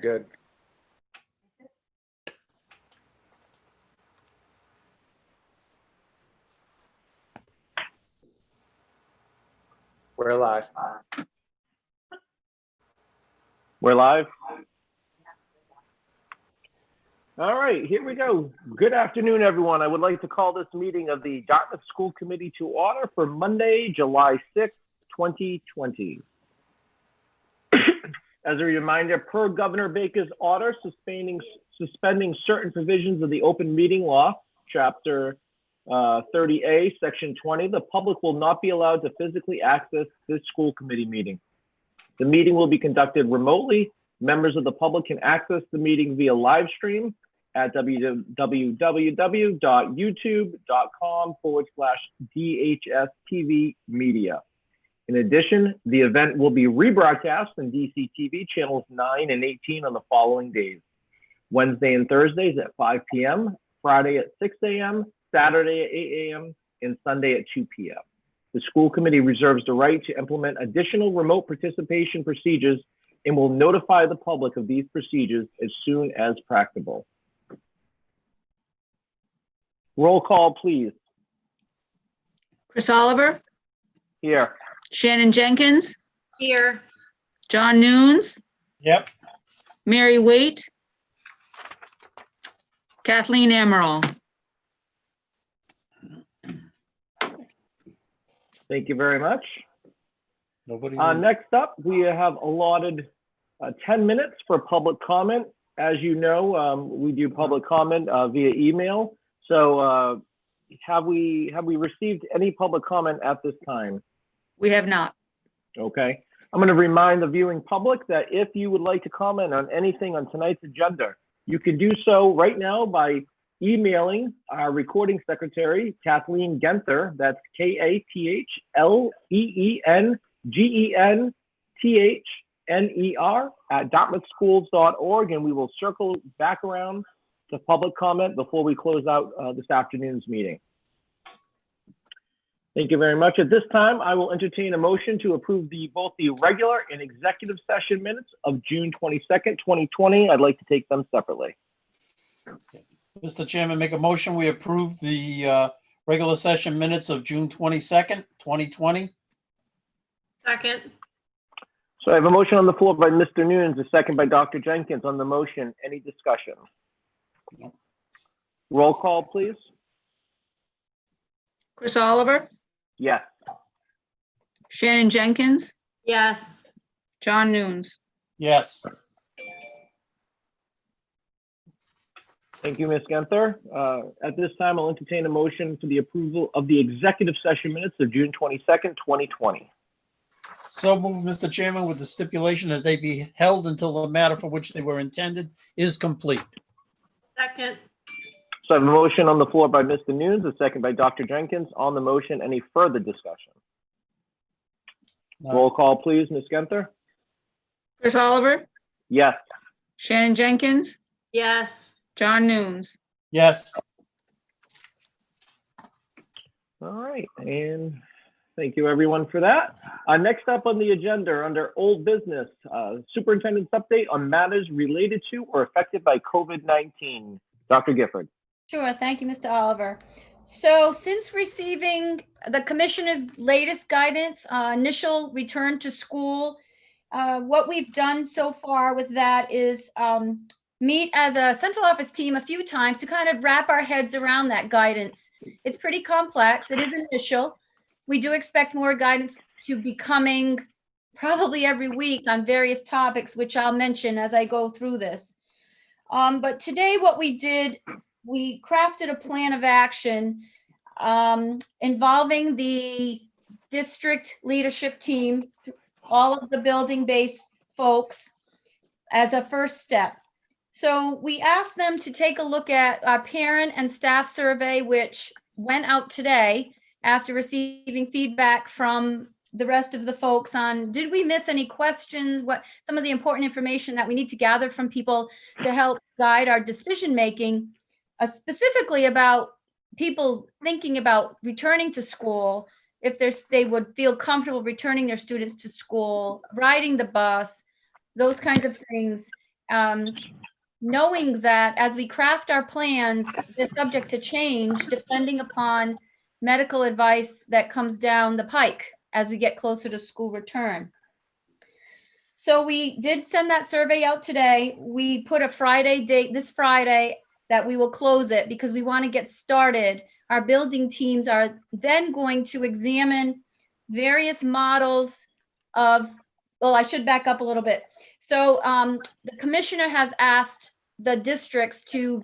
good. We're live. We're live. All right, here we go. Good afternoon, everyone. I would like to call this meeting of the Dartmouth School Committee to order for Monday, July 6th, 2020. As a reminder, per Governor Baker's order suspending certain provisions of the open meeting law, Chapter 30A, Section 20, the public will not be allowed to physically access this school committee meeting. The meeting will be conducted remotely. Members of the public can access the meeting via live stream at www.youtube.com/DHSTV media. In addition, the event will be rebroadcast on DCTV channels 9 and 18 on the following days: Wednesday and Thursdays at 5 p.m., Friday at 6 a.m., Saturday at 8 a.m., and Sunday at 2 p.m. The school committee reserves the right to implement additional remote participation procedures and will notify the public of these procedures as soon as practicable. Roll call, please. Chris Oliver, Here. Shannon Jenkins, Here. John Nunes, Yep. Mary Waite, Kathleen Emerald. Thank you very much. Nobody. Next up, we have allotted 10 minutes for public comment. As you know, we do public comment via email. So have we received any public comment at this time? We have not. Okay. I'm going to remind the viewing public that if you would like to comment on anything on tonight's agenda, you can do so right now by emailing our recording secretary, Kathleen Genther, that's KATHLEENGENTHNER @dartmouthschools.org, and we will circle back around to public comment before we close out this afternoon's meeting. Thank you very much. At this time, I will entertain a motion to approve both the regular and executive session minutes of June 22nd, 2020. I'd like to take them separately. Mr. Chairman, make a motion, we approve the regular session minutes of June 22nd, 2020. Second. So I have a motion on the floor by Mr. Nunes, a second by Dr. Jenkins. On the motion, any discussion? No. Roll call, please. Chris Oliver, Yes. Shannon Jenkins, Yes. John Nunes. Yes. Thank you, Ms. Genther. At this time, I'll entertain a motion for the approval of the executive session minutes of June 22nd, 2020. So moved, Mr. Chairman, with the stipulation that they be held until the matter for which they were intended is complete. Second. So I have a motion on the floor by Mr. Nunes, a second by Dr. Jenkins. On the motion, any further discussion? Roll call, please, Ms. Genther. Chris Oliver, Yes. Shannon Jenkins, Yes. John Nunes. Yes. All right, and thank you everyone for that. Next up on the agenda under old business, superintendent's update on matters related to or affected by COVID-19. Dr. Gifford. Sure, thank you, Mr. Oliver. So since receiving the commissioner's latest guidance, initial return to school, what we've done so far with that is meet as a central office team a few times to kind of wrap our heads around that guidance. It's pretty complex. It is initial. We do expect more guidance to be coming probably every week on various topics, which I'll mention as I go through this. But today what we did, we crafted a plan of action involving the district leadership team, all of the building-based folks as a first step. So we asked them to take a look at our parent and staff survey, which went out today after receiving feedback from the rest of the folks on, did we miss any questions? What some of the important information that we need to gather from people to help guide our decision-making, specifically about people thinking about returning to school, if they would feel comfortable returning their students to school, riding the bus, those kinds of things. knowing that as we craft our plans, they're subject to change depending upon medical advice that comes down the pike as we get closer to school return. So we did send that survey out today. We put a Friday date, this Friday, that we will close it because we want to get started. Our building teams are then going to examine various models of, well, I should back up a little bit. So the commissioner has asked the districts to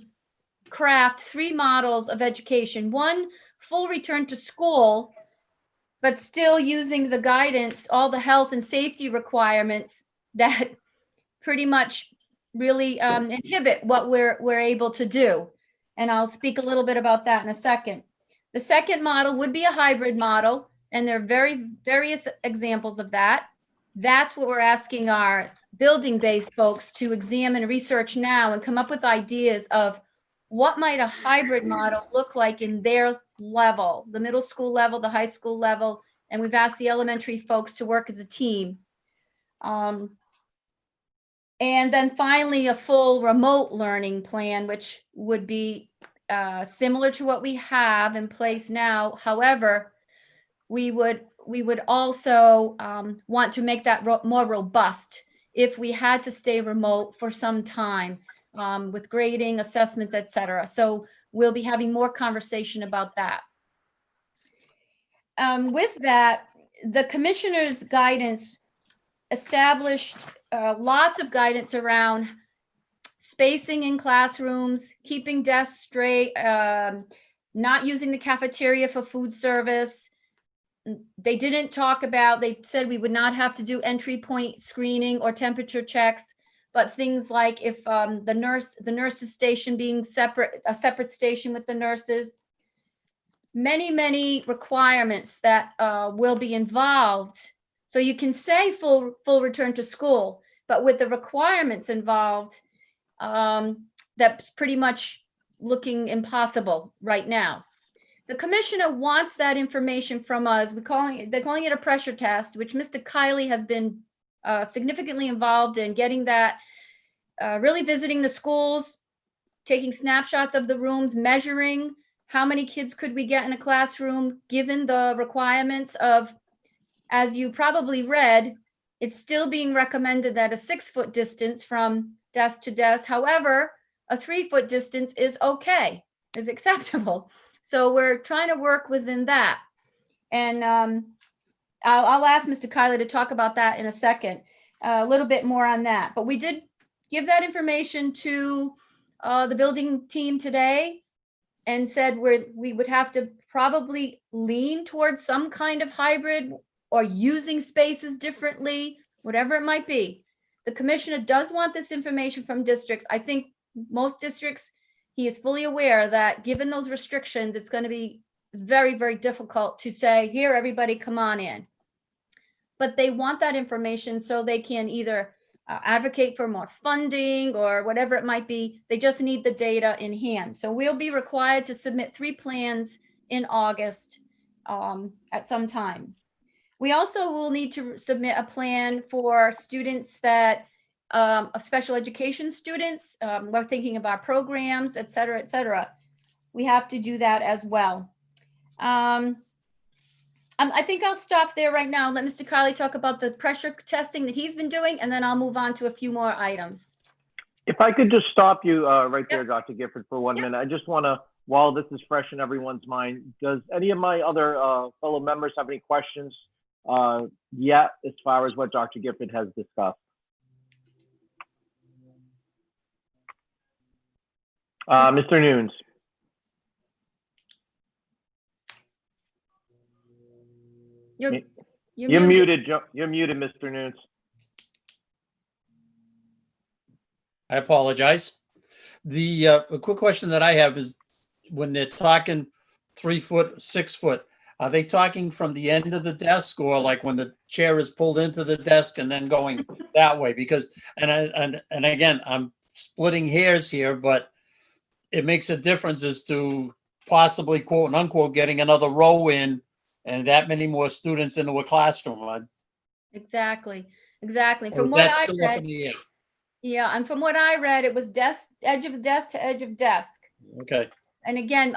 craft 3 models of education. One, full return to school, but still using the guidance, all the health and safety requirements that pretty much really inhibit what we're able to do. And I'll speak a little bit about that in a second. The second model would be a hybrid model, and there are various examples of that. That's what we're asking our building-based folks to examine and research now and come up with ideas of what might a hybrid model look like in their level, the middle school level, the high school level, and we've asked the elementary folks to work as a team. And then finally, a full remote learning plan, which would be similar to what we have in place now. However, we would also want to make that more robust if we had to stay remote for some time with grading, assessments, etc. So we'll be having more conversation about that. With that, the commissioner's guidance established lots of guidance around spacing in classrooms, keeping desks straight, not using the cafeteria for food service. They didn't talk about, they said we would not have to do entry point screening or temperature checks, but things like if the nurses station being a separate station with the nurses, many requirements that will be involved. So you can say full return to school, but with the requirements involved, that's pretty much looking impossible right now. The commissioner wants that information from us. They're calling it a pressure test, which Mr. Kiley has been significantly involved in getting that, really visiting the schools, taking snapshots of the rooms, measuring how many kids could we get in a classroom, given the requirements of, as you probably read, it's still being recommended that a 6-foot distance from desk to desk. However, a 3-foot distance is okay, is acceptable. So we're trying to work within that. And I'll ask Mr. Kiley to talk about that in a second, a little bit more on that. But we did give that information to the building team today and said we would have to probably lean towards some kind of hybrid or using spaces differently, whatever it might be. The commissioner does want this information from districts. I think most districts, he is fully aware that given those restrictions, it's going to be very difficult to say, here, everybody come on in. But they want that information so they can either advocate for more funding or whatever it might be. They just need the data in hand. So we'll be required to submit 3 plans in August at some time. We also will need to submit a plan for students that, special education students, we're thinking of our programs, et cetera. We have to do that as well. I think I'll stop there right now. Let Mr. Kiley talk about the pressure testing that he's been doing, and then I'll move on to a few more items. If I could just stop you right there, Yep. Dr. Gifford, for 1 Yep. minute. I just want to, while this is fresh in everyone's mind, does any of my other fellow members have any questions yet as far as what Dr. Gifford has discussed? Mr. Nunes. You're muted. You're muted, Mr. Nunes. I apologize. The a quick question that I have is when they're talking 3 foot, 6 foot, are they talking from the end of the desk or like when the chair is pulled into the desk and then going that way? Because, and again, I'm splitting hairs here, but it makes a difference as to possibly quote and unquote getting another row in and that many more students into a classroom. Exactly. Or From is what that I still up in read, the air? Yeah, and from what I read, it was desk, edge of desk to edge of desk. Okay, And again,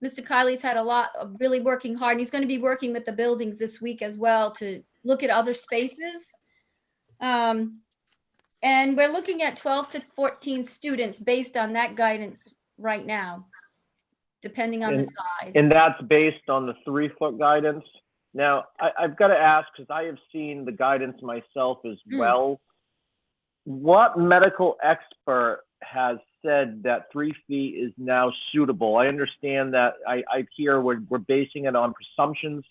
Mr. Kiley's had a lot of really working hard. And he's going to be working with the buildings this week as well to look at other spaces. And we're looking at 12 to 14 students based on that guidance right now, depending on the size. And that's based on the 3-foot guidance. Now, I've got to ask, because I have seen the guidance myself as well. What medical expert has said that 3 feet is now suitable? I understand that I hear we're basing it on presumptions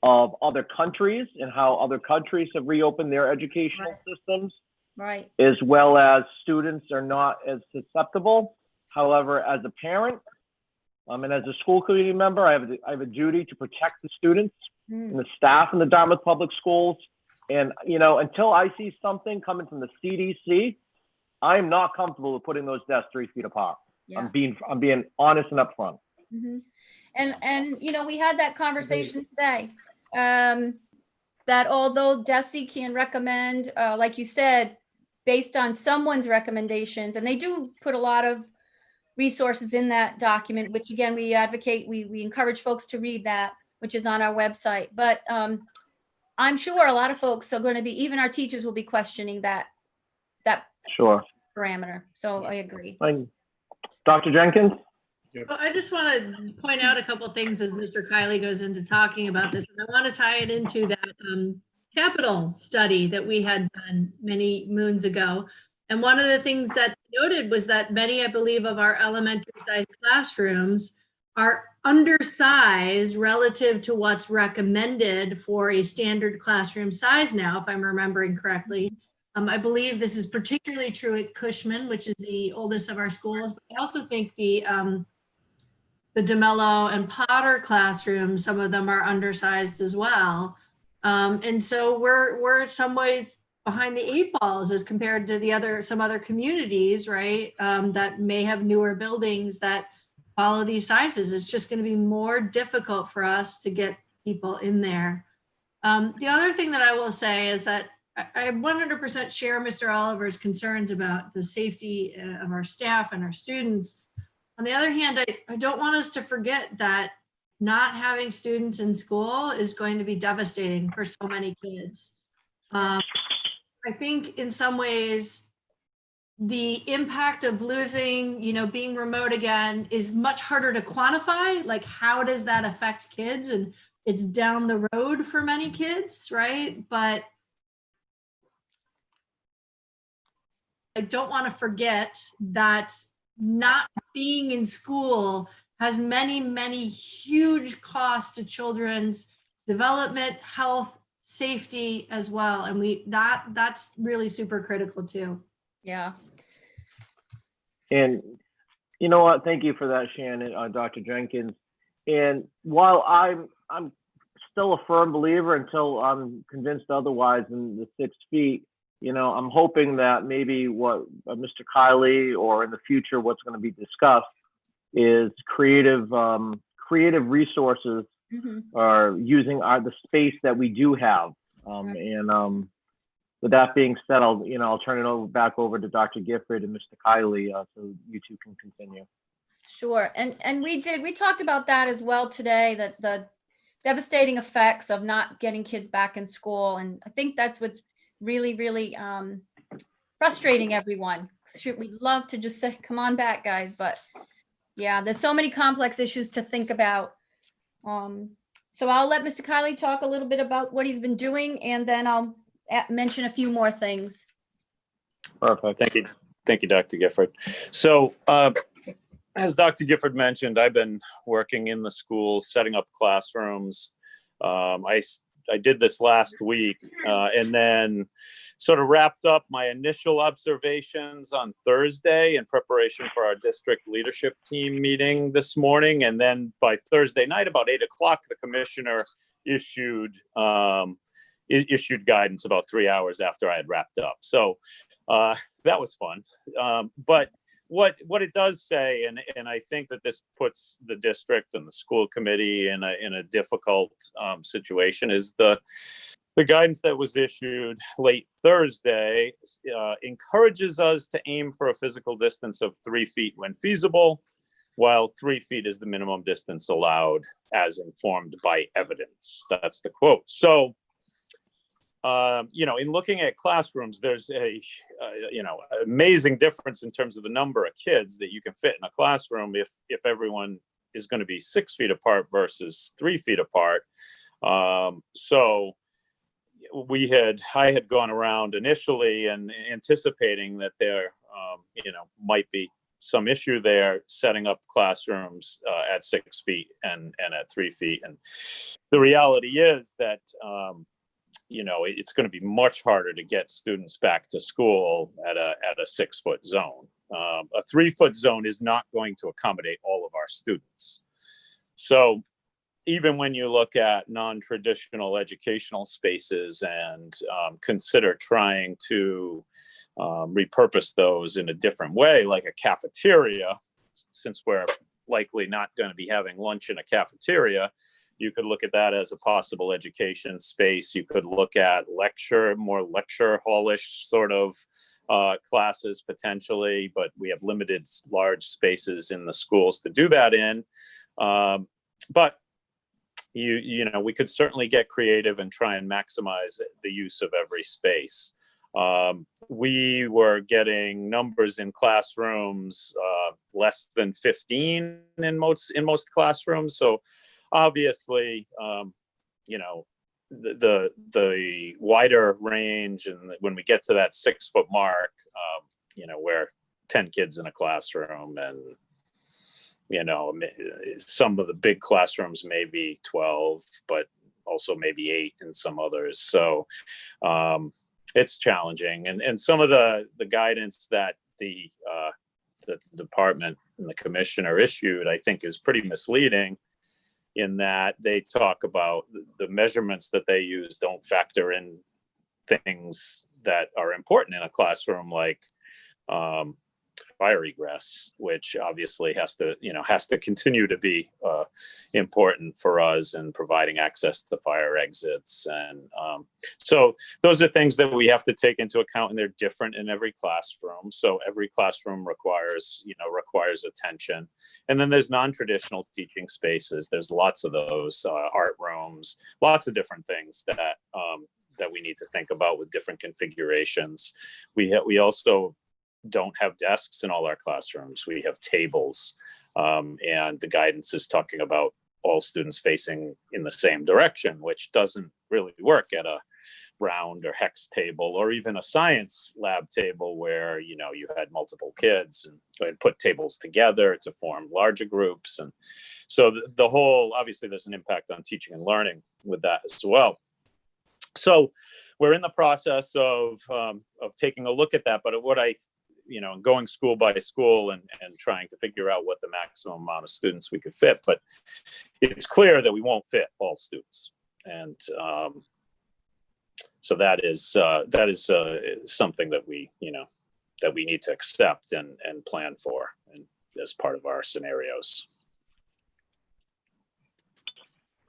of other countries and how other countries have reopened their educational systems. Right. As well as students are not as susceptible. However, as a parent and as a school community member, I have a duty to protect the students and the staff in the Dartmouth Public Schools. And, you know, until I see something coming from the CDC, I am not comfortable with putting those desks 3 feet apart. Yeah. I'm being honest and upfront. And you know, we had that conversation today, that although DESE can recommend, like you said, based on someone's recommendations, and they do put a lot of resources in that document, which again, we advocate, we encourage folks to read that, which is on our website. But I'm sure a lot of folks are going to be, even our teachers will be questioning that Sure. parameter. So I agree. Dr. Jenkins? Well, I just want to point out a couple things as Mr. Kiley goes into talking about this. And I want to tie it into that capital study that we had done many moons ago. And one of the things that noted was that many, I believe, of our elementary sized classrooms are undersized relative to what's recommended for a standard classroom size now, if I'm remembering correctly. I believe this is particularly true at Cushman, which is the oldest of our schools. But I also think the DeMello and Potter classrooms, some of them are undersized as well. And so we're in some ways behind the 8 balls as compared to some other communities, right? That may have newer buildings that follow these sizes. It's just going to be more difficult for us to get people in there. The other thing that I will say is that I 100% share Mr. Oliver's concerns about the safety of our staff and our students. On the other hand, I don't want us to forget that not having students in school is going to be devastating for so many kids. I think in some ways, the impact of losing, being remote again is much harder to quantify. Like, how does that affect kids? And it's down the road for many kids, right? But I don't want to forget that not being in school has many, many huge costs to children's development, health, safety as well. And that's really super critical too. Yeah. And you know what? Thank you for that, Shannon, Dr. Jenkins. And while I'm still a firm believer until I'm convinced otherwise in the 6 feet, I'm hoping that maybe what Mr. Kiley or in the future what's going to be discussed is creative resources are using the space that we do have. And with that being said, I'll turn it back over to Dr. Gifford and Mr. Kiley so you two can continue. Sure. And we talked about that as well today, that the devastating effects of not getting kids back in school. And I think that's what's really, really frustrating everyone. We'd love to just say, come on back, guys. But yeah, there's so many complex issues to think about. So I'll let Mr. Kiley talk a little bit about what he's been doing, and then I'll mention a few more things. Perfect. Thank you, Dr. Gifford. So as Dr. Gifford mentioned, I've been working in the schools, setting up classrooms. I did this last week and then sort of wrapped up my initial observations on Thursday in preparation for our district leadership team meeting this morning. And then by Thursday night, about 8 o'clock, the commissioner issued guidance about 3 hours after I had wrapped up. So that was fun. But what it does say, and I think that this puts the district and the school committee in a difficult situation, is The guidance that was issued late Thursday encourages us to aim for a physical distance of 3 feet when feasible, while 3 feet is the minimum distance allowed as informed by evidence. That's the quote. So, in looking at classrooms, there's a amazing difference in terms of the number of kids that you can fit in a classroom if everyone is going to be 6 feet apart versus 3 feet apart. So I had gone around initially and anticipating that there, might be some issue there setting up classrooms at 6 feet and at 3 feet. And the reality is that, it's going to be much harder to get students back to school at a 6 foot zone. A 3 foot zone is not going to accommodate all of our students. So even when you look at non-traditional educational spaces and consider trying to repurpose those in a different way, like a cafeteria, since we're likely not going to be having lunch in a cafeteria, you could look at that as a possible education space. You could look at more lecture hallish sort of classes potentially, but we have limited large spaces in the schools to do that in. But we could certainly get creative and try and maximize the use of every space. We were getting numbers in classrooms less than 15 in most classrooms. So obviously, the wider range, and when we get to that 6 foot mark, we're 10 kids in a classroom, and some of the big classrooms maybe 12, but also maybe 8 in some others. So it's challenging, and some of the guidance that the department and the commissioner issued, I think, is pretty misleading, in that they talk about the measurements that they use don't factor in things that are important in a classroom, like fire egress, which obviously has to continue to be important for us in providing access to fire exits. And so those are things that we have to take into account, and they're different in every classroom. So every classroom requires attention. And then there's non-traditional teaching spaces. There's lots of those, art rooms, lots of different things that we need to think about with different configurations. We also don't have desks in all our classrooms. We have tables, and the guidance is talking about all students facing in the same direction, which doesn't really work at a round or hex table, or even a science lab table where you had multiple kids and put tables together to form larger groups. And so the whole, obviously there's an impact on teaching and learning with that as well. So we're in the process of taking a look at that, but what going school by school and trying to figure out what the maximum amount of students we could fit. But it's clear that we won't fit all students. And so that is something that we need to accept and plan for, and as part of our scenarios.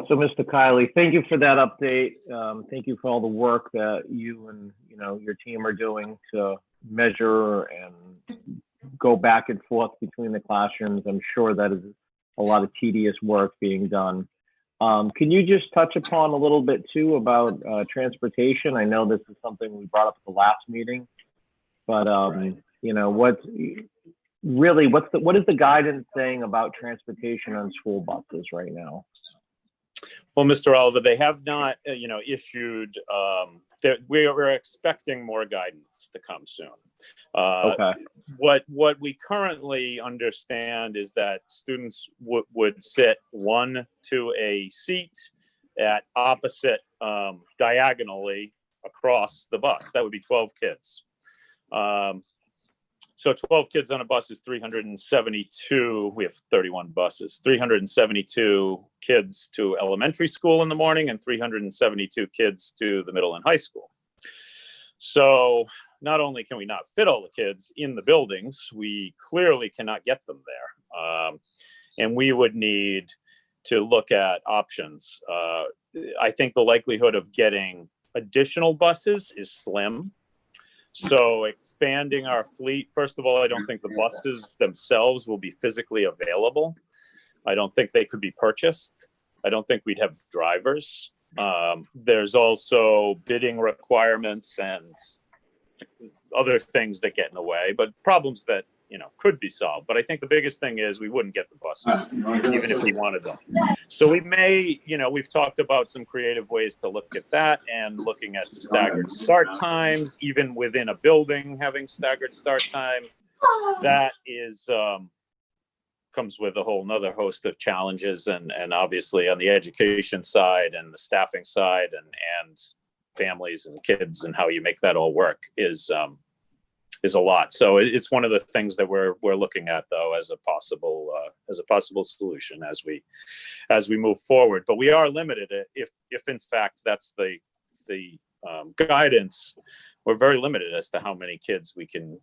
So, Mr. Kiley, thank you for that update. Thank you for all the work that you and your team are doing to measure and go back and forth between the classrooms. I'm sure that is a lot of tedious work being done. Can you just touch upon a little bit too about transportation? I know this is something we brought up at the last meeting, but Right. what is the guidance saying about transportation on school buses right now? Well, Mr. Oliver, they have not, issued. We're expecting more guidance to come soon. Okay. What we currently understand is that students would sit one to a seat at opposite diagonally across the bus. That would be 12 kids. So 12 kids on a bus is 372. We have 31 buses, 372 kids to elementary school in the morning and 372 kids to the middle and high school. So not only can we not fit all the kids in the buildings, we clearly cannot get them there. And we would need to look at options. I think the likelihood of getting additional buses is slim. So expanding our fleet, first of all, I don't think the buses themselves will be physically available. I don't think they could be purchased. I don't think we'd have drivers. There's also bidding requirements and other things that get in the way, but problems that, could be solved. But I think the biggest thing is we wouldn't get the buses, even if we wanted them. So we may, we've talked about some creative ways to look at that and looking at staggered start times, even within a building, having staggered start times. That is, comes with a whole nother host of challenges, and obviously on the education side and the staffing side and families and kids and how you make that all work is a lot. So it's one of the things that we're looking at, though, as a possible solution as we move forward. But we are limited if in fact that's the guidance. We're very limited as to how many kids we can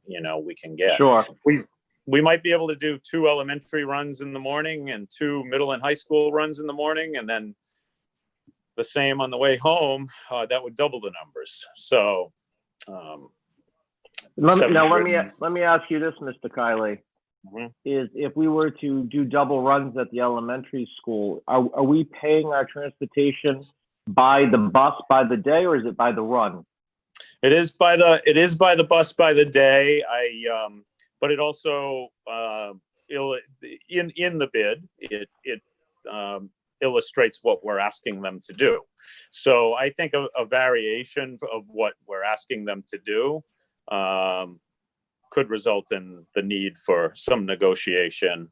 get. Sure. We might be able to do 2 elementary runs in the morning and 2 middle and high school runs in the morning, and then the same on the way home. That would double the numbers. So let me ask you this, Mr. Kiley. Mm-hmm. Is if we were to do double runs at the elementary school, are we paying our transportation by the bus by the day, or is it by the run? It is by the bus by the day. But it also in the bid it illustrates what we're asking them to do. So I think a variation of what we're asking them to do could result in the need for some negotiation,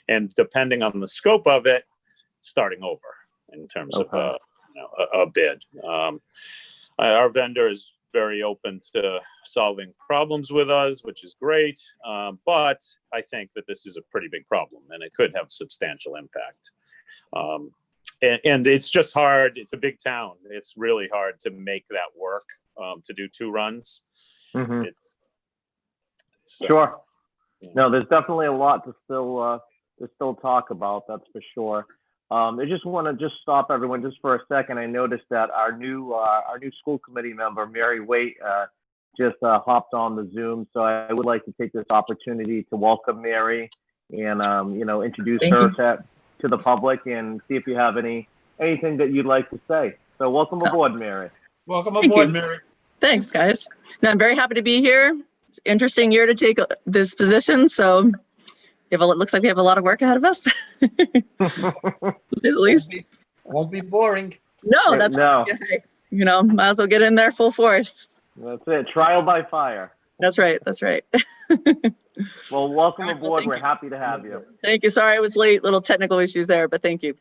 and depending on the scope of it, starting over in terms of a bid. Our vendor is very open to solving problems with us, which is great. But I think that this is a pretty big problem and it could have substantial impact. And it's just hard. It's a big town. It's really hard to make that work, to do 2 runs. Mm-hmm. It's sure. No, there's definitely a lot to still talk about. That's for sure. I just want to stop everyone just for a second. I noticed that our new school committee member, Mary Waite, just hopped on the Zoom. So I would like to take this opportunity to welcome Mary and introduce her to the public and see if you have anything that you'd like to say. So welcome aboard, Mary. Welcome aboard, Mary. Thanks, guys. No, I'm very happy to be here. It's an interesting year to take this position. So it looks like we have a lot of work ahead of us, at least. Won't be boring. No, that's no. Might as well get in there full force. That's it. Trial by fire. That's right. That's right. Well, welcome aboard. We're happy to have you. Thank you. Sorry I was late. Little technical issues there, but thank you.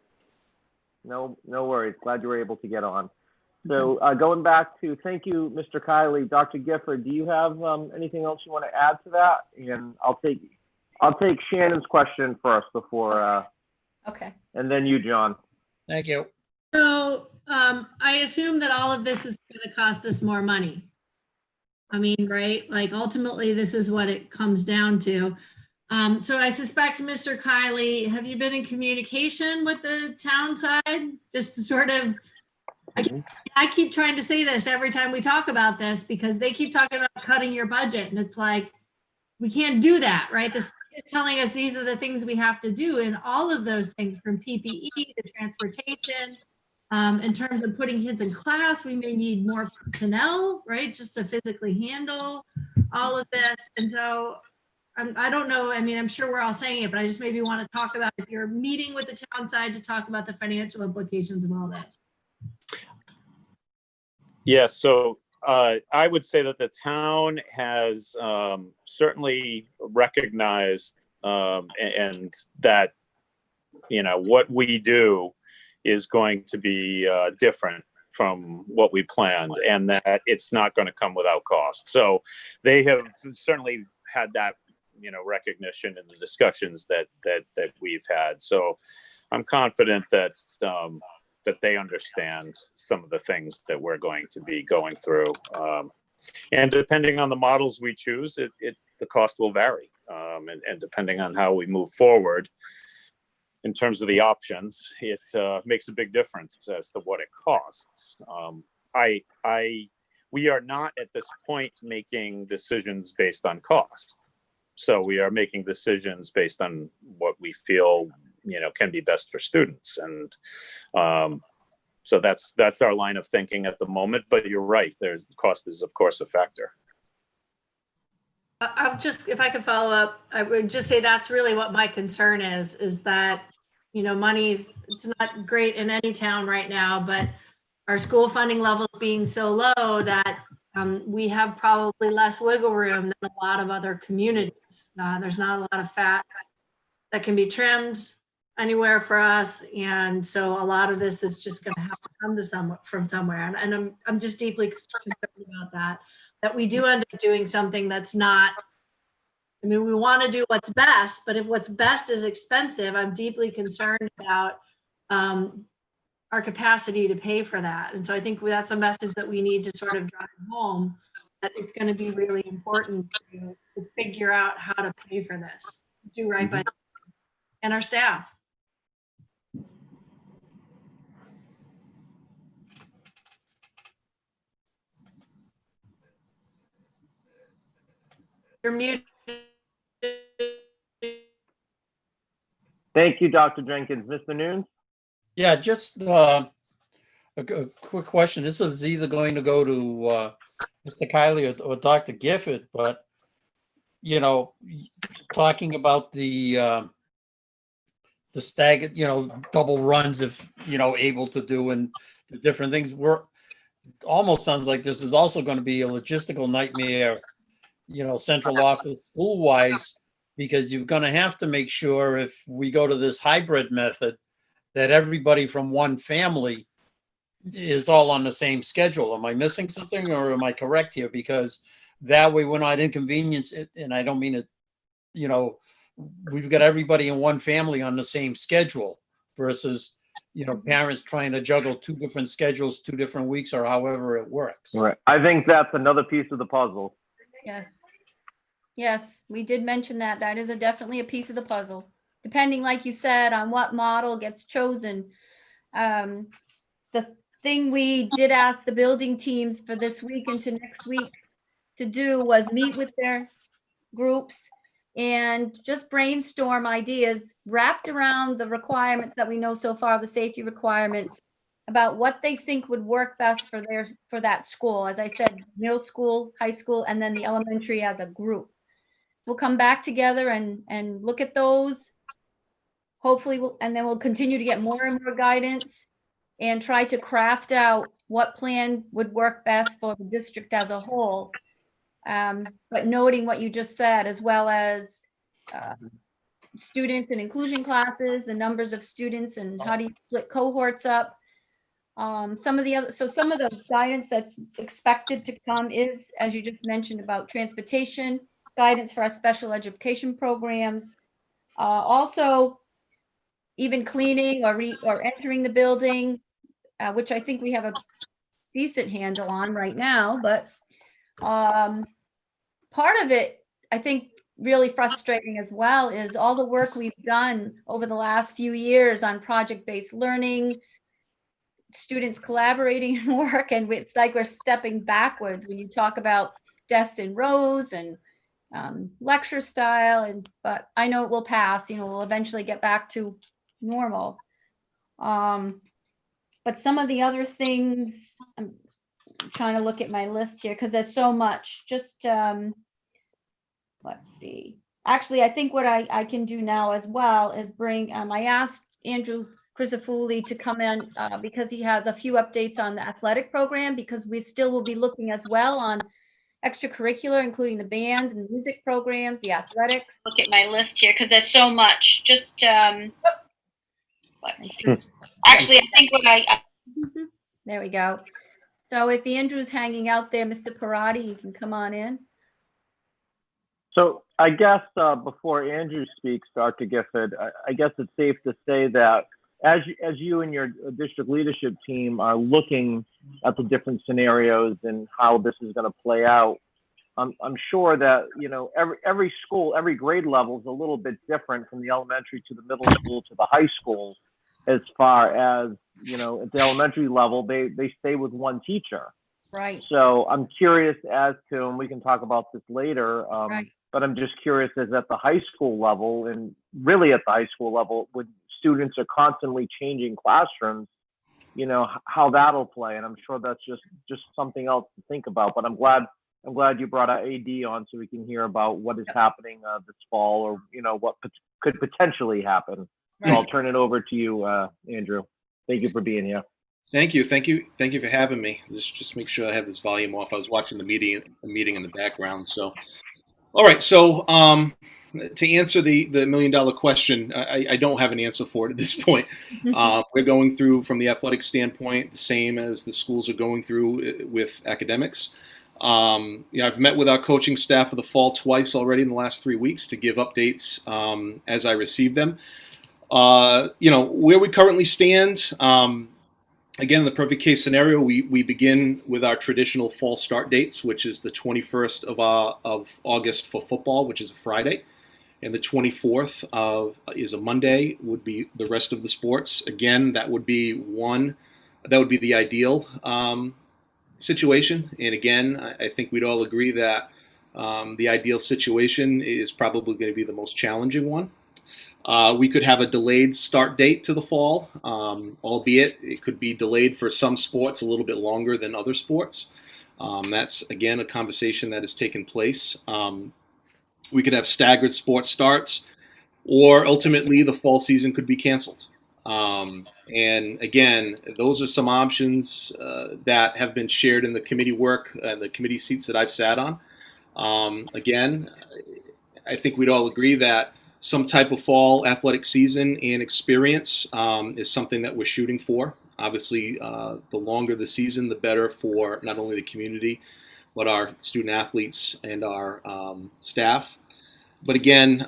No worries. Glad you were able to get on. So going back to, thank you, Mr. Kiley. Dr. Gifford, do you have anything else you want to add to that? And I'll take Shannon's question first before. Okay. And then you, John. Thank you. So I assume that all of this is going to cost us more money. I mean, right? Like ultimately, this is what it comes down to. So I suspect, Mr. Kiley, have you been in communication with the town side? Just to sort of, I keep trying to say this every time we talk about this because they keep talking about cutting your budget. And it's like, we can't do that, right? This is telling us these are the things we have to do. And all of those things from PPE to transportation, in terms of putting kids in class, we may need more personnel, right? Just to physically handle all of this. And so I don't know. I mean, I'm sure we're all saying it, but I just maybe want to talk about if you're meeting with the town side to talk about the financial implications of all this. Yeah, so I would say that the town has certainly recognized and that, what we do is going to be different from what we planned and that it's not going to come without cost. So they have certainly had that, recognition in the discussions that we've had. So I'm confident that that they understand some of the things that we're going to be going through. And depending on the models we choose, the cost will vary. And depending on how we move forward in terms of the options, it makes a big difference as to what it costs. we are not at this point making decisions based on cost. So we are making decisions based on what we feel, can be best for students. And so that's our line of thinking at the moment, but you're right. Cost is of course a factor. If I could follow up, I would just say that's really what my concern is that, it's not great in any town right now, but our school funding levels being so low that we have probably less wiggle room than a lot of other communities. There's not a lot of fat that can be trimmed anywhere for us. And so a lot of this is just going to have to come from somewhere. And I'm just deeply concerned about that we do end up doing something that's not, we want to do what's best, but if what's best is expensive, I'm deeply concerned about our capacity to pay for that. And so I think that's a message that we need to sort of drive home, that it's going to be really important to figure out how to pay for this, do right by and our staff. You're muted. Thank you, Dr. Jenkins. Mr. Nunes? Yeah, just a quick question. This is either going to go to Mr. Kiley or Dr. Gifford, but talking about the staggered, double runs if able to do, and the different things. Almost sounds like this is also going to be a logistical nightmare, central office school wise, because you're going to have to make sure if we go to this hybrid method that everybody from one family is all on the same schedule. Am I missing something, or am I correct here? Because that way we're not inconvenienced, and I don't mean it, we've got everybody in one family on the same schedule versus, parents trying to juggle two different schedules, 2 different weeks, or however it works. Right. I think that's another piece of the puzzle. Yes, we did mention that. That is definitely a piece of the puzzle, depending, like you said, on what model gets chosen. The thing we did ask the building teams for this week into next week to do was meet with their groups and just brainstorm ideas wrapped around the requirements that we know so far, the safety requirements, about what they think would work best for that school. As I said, middle school, high school, and then the elementary as a group. We'll come back together and look at those. Hopefully, and then we'll continue to get more and more guidance and try to craft out what plan would work best for the district as a whole. But noting what you just said, as well as students and inclusion classes, the numbers of students, and how do you split cohorts up. Some of the guidance that's expected to come is, as you just mentioned, about transportation, guidance for our special education programs, also even cleaning or entering the building, which I think we have a decent handle on right now. But part of it, I think, really frustrating as well is all the work we've done over the last few years on project-based learning, students collaborating and work, and it's like we're stepping backwards when you talk about desks in rows and lecture style, but I know it will pass. We'll eventually get back to normal. But some of the other things, I'm trying to look at my list here because there's so much. Just let's see. Actually, I think what I can do now as well is bring. I asked Andrew Crisafulli to come in because he has a few updates on the athletic program, because we still will be looking as well on extracurricular, including the band and music programs, the athletics. Look at my list here because there's so much. Just let's see. Actually, I think what there we go. So if Andrew's hanging out there, Mr. Parati, you can come on in. So I guess before Andrew speaks, Dr. Gifford, I guess it's safe to say that as you and your district leadership team are looking at the different scenarios and how this is going to play out, I'm sure that every school, every grade level is a little bit different, from the elementary to the middle school to the high school. as far as, you know, at the elementary level, they stay with one teacher. Right. So I'm curious as to, and we can talk about this later, Right. but I'm just curious as at the high school level, and really at the high school level, when students are constantly changing classrooms, you know, how that'll play. And I'm sure that's just something else to think about. But I'm glad you brought our AD on so we can hear about what is happening this fall, or, you know, what could potentially happen. So I'll turn it over to you, Andrew. Thank you for being here. Thank you for having me. Just make sure I have this volume off. I was watching the meeting in the background. So, all right. So, to answer the $1 million question, I don't have an answer for it at this point. We're going through, from the athletic standpoint, the same as the schools are going through with academics. I've met with our coaching staff for the fall twice already in the last 3 weeks to give updates as I receive them. Where we currently stand. Again, in the perfect case scenario, we begin with our traditional fall start dates, which is the 21st of August for football, which is a Friday, and the 24th is a Monday, would be the rest of the sports. Again, that would be the ideal situation. And again, I think we'd all agree that the ideal situation is probably going to be the most challenging one. We could have a delayed start date to the fall, albeit it could be delayed for some sports a little bit longer than other sports. That's, again, a conversation that has taken place. We could have staggered sports starts, or ultimately the fall season could be canceled. And again, those are some options that have been shared in the committee work, the committee seats that I've sat on. Again, I think we'd all agree that some type of fall athletic season and experience is something that we're shooting for. Obviously, the longer the season, the better for not only the community, but our student athletes and our staff. But again,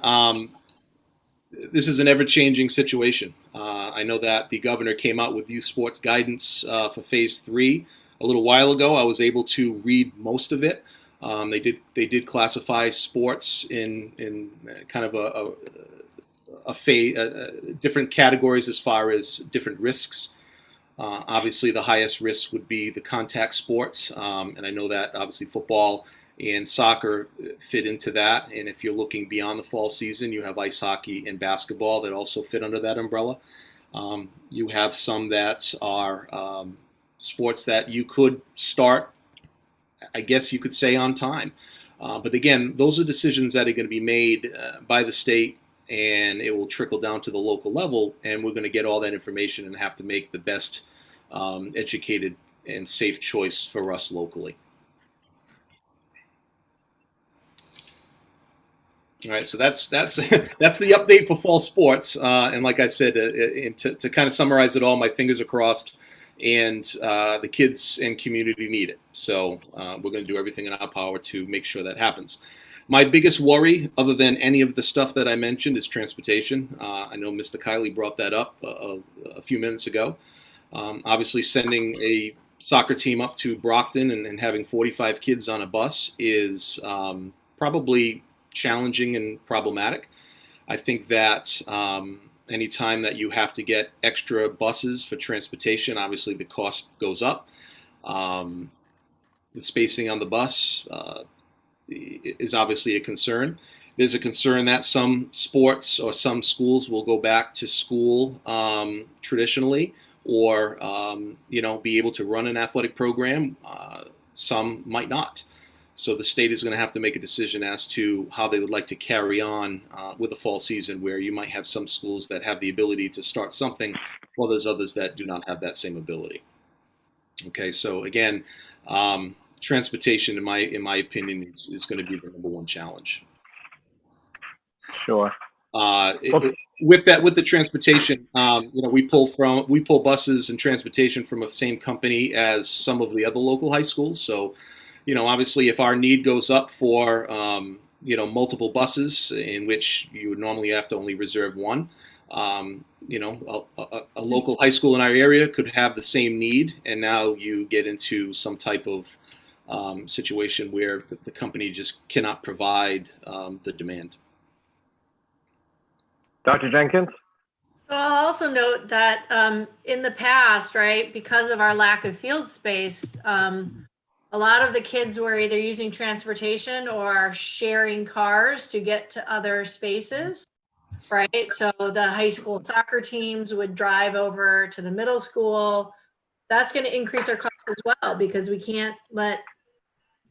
this is an ever-changing situation. I know that the governor came out with youth sports guidance for phase 3 a little while ago. I was able to read most of it. They did classify sports in kind of different categories as far as different risks. Obviously, the highest risk would be the contact sports, and I know that obviously football and soccer fit into that. And if you're looking beyond the fall season, you have ice hockey and basketball that also fit under that umbrella. You have some that are sports that you could start, I guess you could say, on time. But again, those are decisions that are going to be made by the state, and it will trickle down to the local level, and we're going to get all that information and have to make the best educated and safe choice for us locally. All right, so that's that's the update for fall sports, and like I said, to kind of summarize it all, my fingers are crossed, and the kids and community need it. So we're going to do everything in our power to make sure that happens. My biggest worry, other than any of the stuff that I mentioned, is transportation. I know Mr. Kiley brought that up a few minutes ago. Obviously, sending a soccer team up to Brockton and having 45 kids on a bus is probably challenging and problematic. I think that anytime that you have to get extra buses for transportation, obviously the cost goes up. The spacing on the bus is obviously a concern. There's a concern that some sports or some schools will go back to school traditionally, or be able to run an athletic program. Some might not. So the state is going to have to make a decision as to how they would like to carry on with the fall season, where you might have some schools that have the ability to start something, while there's others that do not have that same ability. Okay, so again, transportation, in my opinion, is going to be the #1 challenge. Sure. With the transportation, we pull buses and transportation from the same company as some of the other local high schools. So, obviously, if our need goes up for multiple buses, in which you would normally have to only reserve one, a local high school in our area could have the same need, and now you get into some type of situation where the company just cannot provide the demand. Dr. Jenkins? So I'll also note that in the past, right, because of our lack of field space, a lot of the kids were either using transportation or sharing cars to get to other spaces, right? So the high school soccer teams would drive over to the middle school. That's going to increase our costs as well because we can't let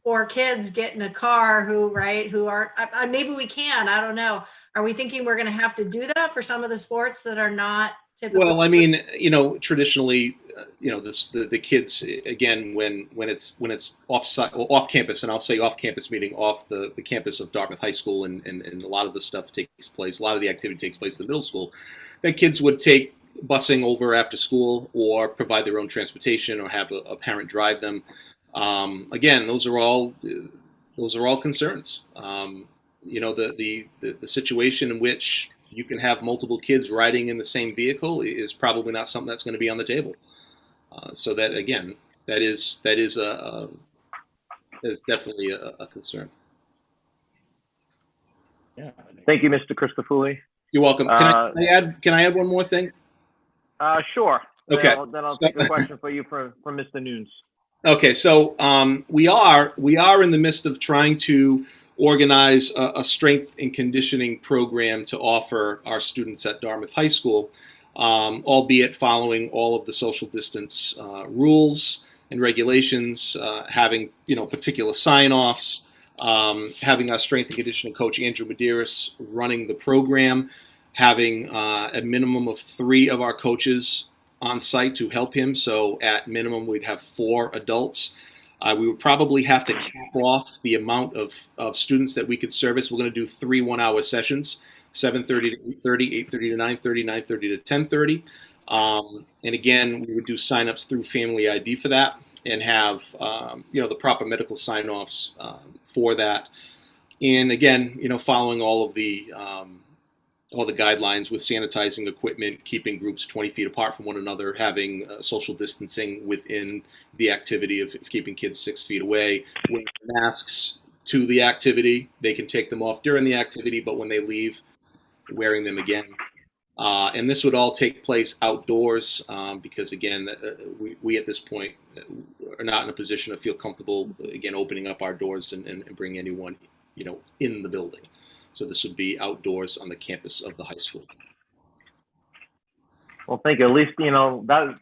4 kids get in a car who are, maybe we can, I don't know. Are we thinking we're going to have to do that for some of the sports that are not typical? Well, I mean, traditionally, the kids, again, when it's off campus, and I'll say off campus meaning off the campus of Dartmouth High School, and a lot of the stuff takes place, a lot of the activity takes place in the middle school, then kids would take busing over after school or provide their own transportation or have a parent drive them. Again, those are all concerns. The situation in which you can have multiple kids riding in the same vehicle is probably not something that's going to be on the table. So that, again, that is definitely a concern. Yeah. Thank you, Mr. Christofouli. You're welcome. Can I add one more thing? Sure. Okay. Then I'll take a question for you from Mr. Nunes. Okay, so we are in the midst of trying to organize a strength and conditioning program to offer our students at Dartmouth High School, albeit following all of the social distance rules and regulations, having particular sign-offs, having our strength and conditioning coach Andrew Medeiros running the program, having a minimum of 3 of our coaches on site to help him. So at minimum, we'd have 4 adults. We would probably have to cap off the amount of students that we could service. We're going to do 3 one-hour sessions, 7:30 to 8:30, 8:30 to 9:30, 9:30 to 10:30. And again, we would do sign-ups through Family ID for that and have the proper medical sign-offs for that. And again, following all the guidelines with sanitizing equipment, keeping groups 20 feet apart from one another, having social distancing within the activity of keeping kids 6 feet away, wearing masks to the activity. They can take them off during the activity, but when they leave, wearing them again. And this would all take place outdoors because, again, we at this point are not in a position to feel comfortable, again, opening up our doors and bring anyone, in the building. So this would be outdoors on the campus of the high school. Well, thank you. At least,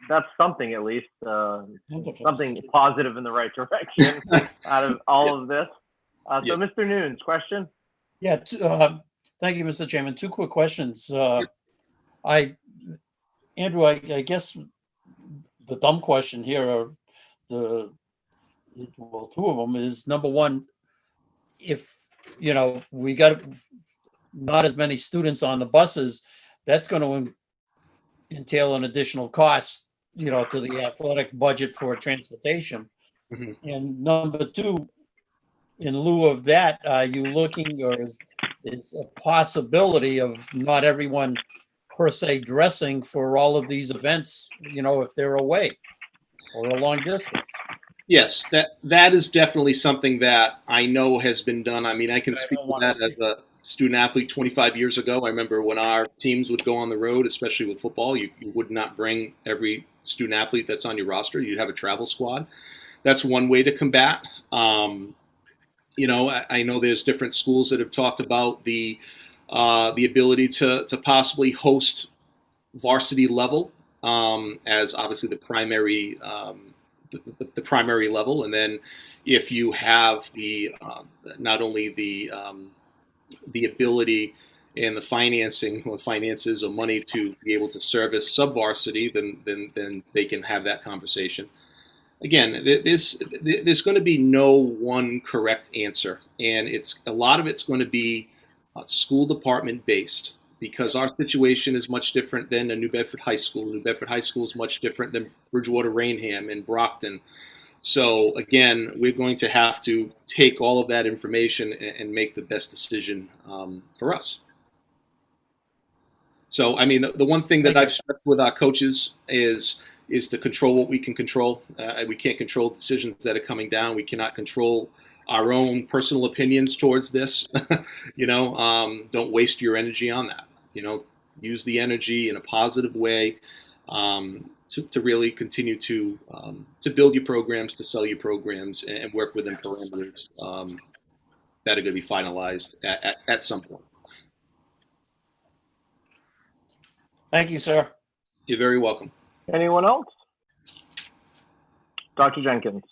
that's something, at least, something positive in the right direction out of all of this. So Mr. Nunes, question? Yeah. Thank you, Mr. Chairman. 2 quick questions. Andrew, I guess the dumb question here are 2 of them is, number one, if we got not as many students on the buses, that's going to entail an additional cost, to the athletic budget for transportation. Mm-hmm. And number 2, in lieu of that, are you looking, or is a possibility of not everyone per se dressing for all of these events, if they're away or a long distance? Yes, that is definitely something that I know has been done. I mean, I can speak to that as a student athlete 25 years ago. I remember when our teams would go on the road, especially with football, you would not bring every student athlete that's on your roster. You'd have a travel squad. That's one way to combat. I know there's different schools that have talked about the ability to possibly host varsity level as obviously the primary the primary level, and then if you have not only the ability and the finances or money to be able to service sub-varsity, then they can have that conversation. Again, there's going to be no one correct answer, and a lot of it's going to be school department based, because our situation is much different than a New Bedford High School. New Bedford High School is much different than Bridgewater Rainham and Brockton. So again, we're going to have to take all of that information and make the best decision for us. So, I mean, the one thing that I've stressed with our coaches is to control what we can control. We can't control decisions that are coming down. We cannot control our own personal opinions towards this. Don't waste your energy on that. use the energy in a positive way, to really continue to build your programs, to sell your programs, and work within parameters that are going to be finalized at some point. Thank you, sir. You're very welcome. Anyone else? Dr. Jenkins.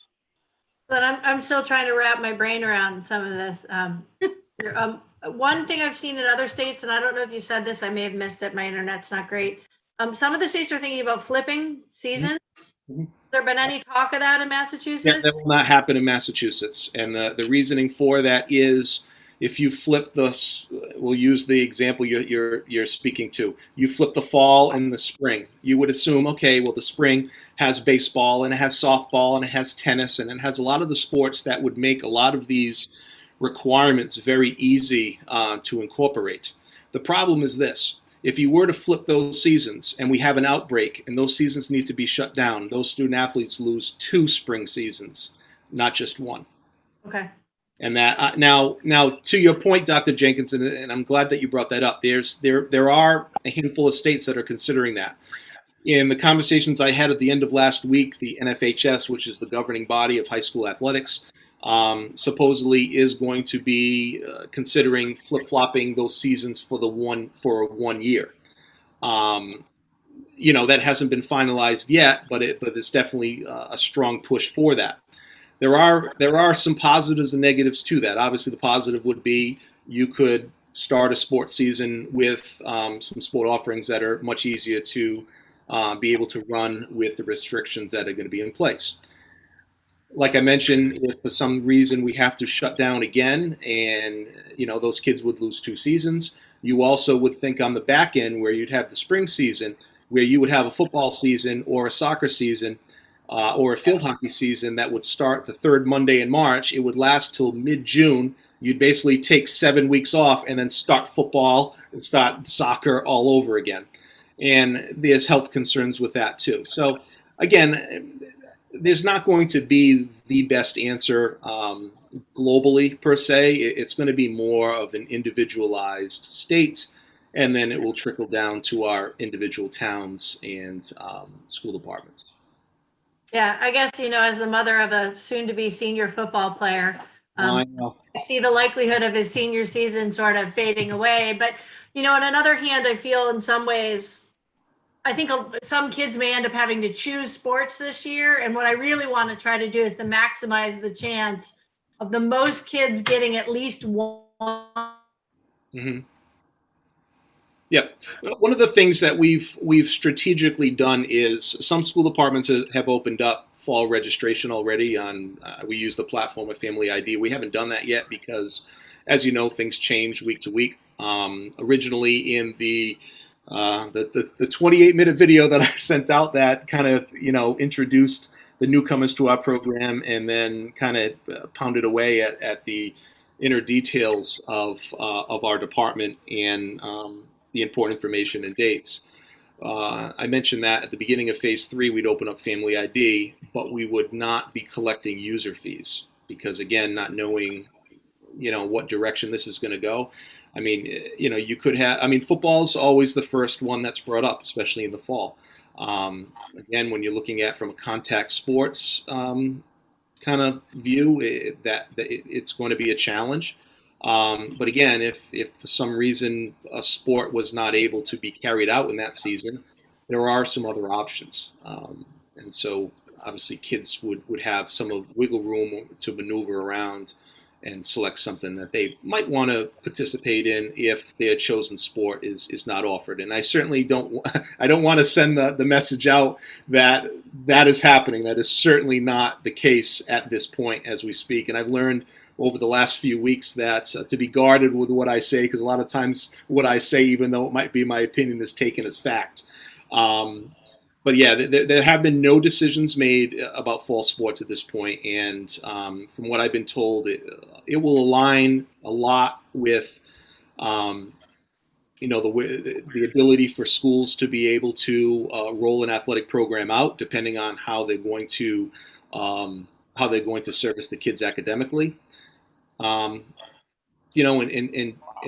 But I'm still trying to wrap my brain around some of this. One thing I've seen in other states, and I don't know if you said this, I may have missed it. My internet's not great. Some of the states are thinking about flipping seasons. Mhm. Has there been any talk of that in Yeah, Massachusetts? that will not happen in Massachusetts. And the reasoning for that is if you flip we'll use the example you're speaking to. You flip the fall and the spring. You would assume, okay, well, the spring has baseball and it has softball and it has tennis and it has a lot of the sports that would make a lot of these requirements very easy to incorporate. The problem is this. If you were to flip those seasons and we have an outbreak and those seasons need to be shut down, those student athletes lose 2 spring seasons, not just 1. Okay. And that now to your point, Dr. Jenkins, and I'm glad that you brought that up. There are a handful of states that are considering that. In the conversations I had at the end of last week, the NFHS, which is the governing body of high school athletics, supposedly is going to be considering flip-flopping those seasons for 1 year. That hasn't been finalized yet, but it's definitely a strong push for that. There are some positives and negatives to that. Obviously, the positive would be you could start a sports season with some sport offerings that are much easier to be able to run with the restrictions that are going to be in place. Like I mentioned, if for some reason we have to shut down again and, those kids would lose 2 seasons, you also would think on the back end where you'd have the spring season, where you would have a football season or a soccer season or a field hockey season that would start the 3rd Monday in March. It would last till mid-June. You'd basically take 7 weeks off and then start football and start soccer all over again. And there's health concerns with that too. So again, there's not going to be the best answer globally per se. It's going to be more of an individualized state, and then it will trickle down to our individual towns and school departments. Yeah, I guess, as the mother of a soon-to-be senior football player, I know. I see the likelihood of his senior season sort of fading away. But, on another hand, I feel in some ways, I think some kids may end up having to choose sports this year. And what I really want to try to do is to maximize the chance of the most kids getting at least one. Mm-hmm. Yeah. One of the things that we've strategically done is some school departments have opened up fall registration already on, we use the platform of Family ID. We haven't done that yet because, as you know, things change week to week. Originally in the 28-minute video that I sent out that kind of, introduced the newcomers to our program and then kind of pounded away at the inner details of our department and the important information and dates. I mentioned that at the beginning of phase 3, we'd open up Family ID, but we would not be collecting user fees because, again, not knowing, what direction this is going to go. I mean, you could have, football's always the first one that's brought up, especially in the fall. Again, when you're looking at from a contact sports kind of view, it's going to be a challenge. But again, if for some reason a sport was not able to be carried out in that season, there are some other options. And so obviously kids would have some of wiggle room to maneuver around and select something that they might want to participate in if their chosen sport is not offered. And I certainly don't want to send the message out that is happening. That is certainly not the case at this point as we speak. And I've learned over the last few weeks that to be guarded with what I say, because a lot of times what I say, even though it might be my opinion, is taken as fact. But yeah, there have been no decisions made about fall sports at this point, and from what I've been told, it will align a lot with, the ability for schools to be able to roll an athletic program out, depending on how they're going to service the kids academically, and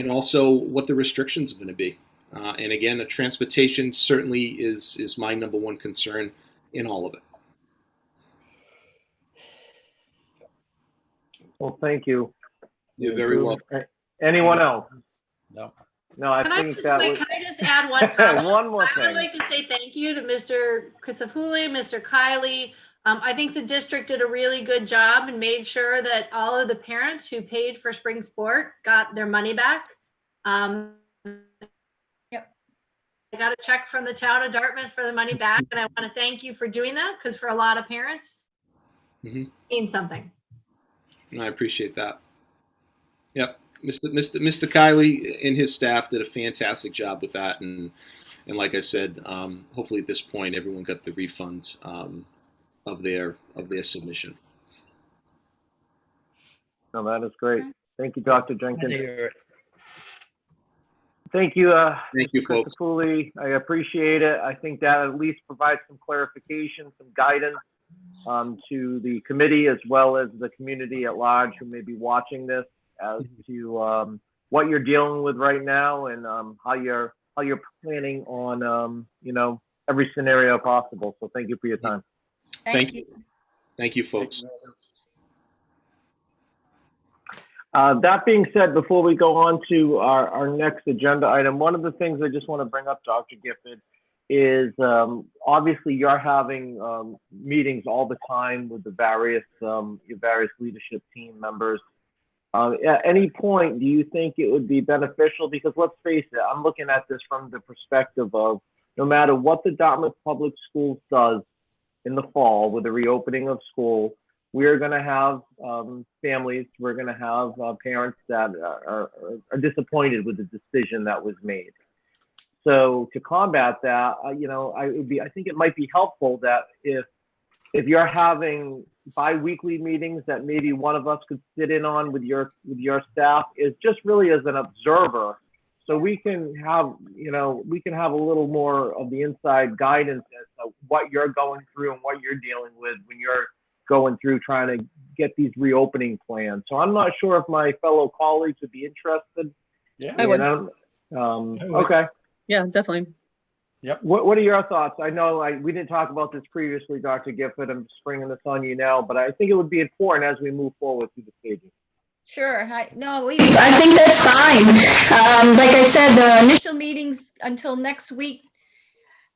also what the restrictions are going to be. And again, the transportation certainly is my number one concern in all of it. Well, thank you. You're very welcome. Anyone else? No. No, I Can I think just that wait? was Can I just add one comment? one more I would thing. like to say thank you to Mr. Christofouli, Mr. Kiley. I think the district did a really good job and made sure that all of the parents who paid for spring sport got their money back. Yep. I got a check from the town of Dartmouth for the money back, and I want to thank you for doing that, because for a lot of parents, it means something. I appreciate that. Yep. Mr. Kiley and his staff did a fantastic job with that, and like I said, hopefully at this point everyone got the refund of their submission. No, that is great. Thank you, Dr. Jenkins. Here. Thank you, Thank you, folks. Christofouli. I appreciate it. I think that at least provides some clarification, some guidance to the committee as well as the community at large who may be watching this as to what you're dealing with right now and how you're planning on every scenario possible. So thank you for your time. Thank you. Thank you, folks. That being said, before we go on to our next agenda item, one of the things I just want to bring up, Dr. Gifford, is obviously you're having meetings all the time with the your various leadership team members. At any point, do you think it would be beneficial? Because let's face it, I'm looking at this from the perspective of no matter what the Dartmouth Public Schools does in the fall with the reopening of school, we're going to have families, we're going to have parents that are disappointed with the decision that was made. So to combat that, I think it might be helpful that if you're having bi-weekly meetings that maybe one of us could sit in on with your staff, is just really as an observer, so we can have a little more of the inside guidance as to what you're going through and what you're dealing with when you're going through trying to get these reopening plans. So I'm not sure if my fellow colleagues would be interested. Yeah, I would. Okay. Yeah, definitely. Yep. What are your thoughts? I know we didn't talk about this previously, Dr. Gifford. I'm springing this on you now, but I think it would be important as we move forward through the stages. Sure. I think that's fine. Like I said, the initial meetings until next week,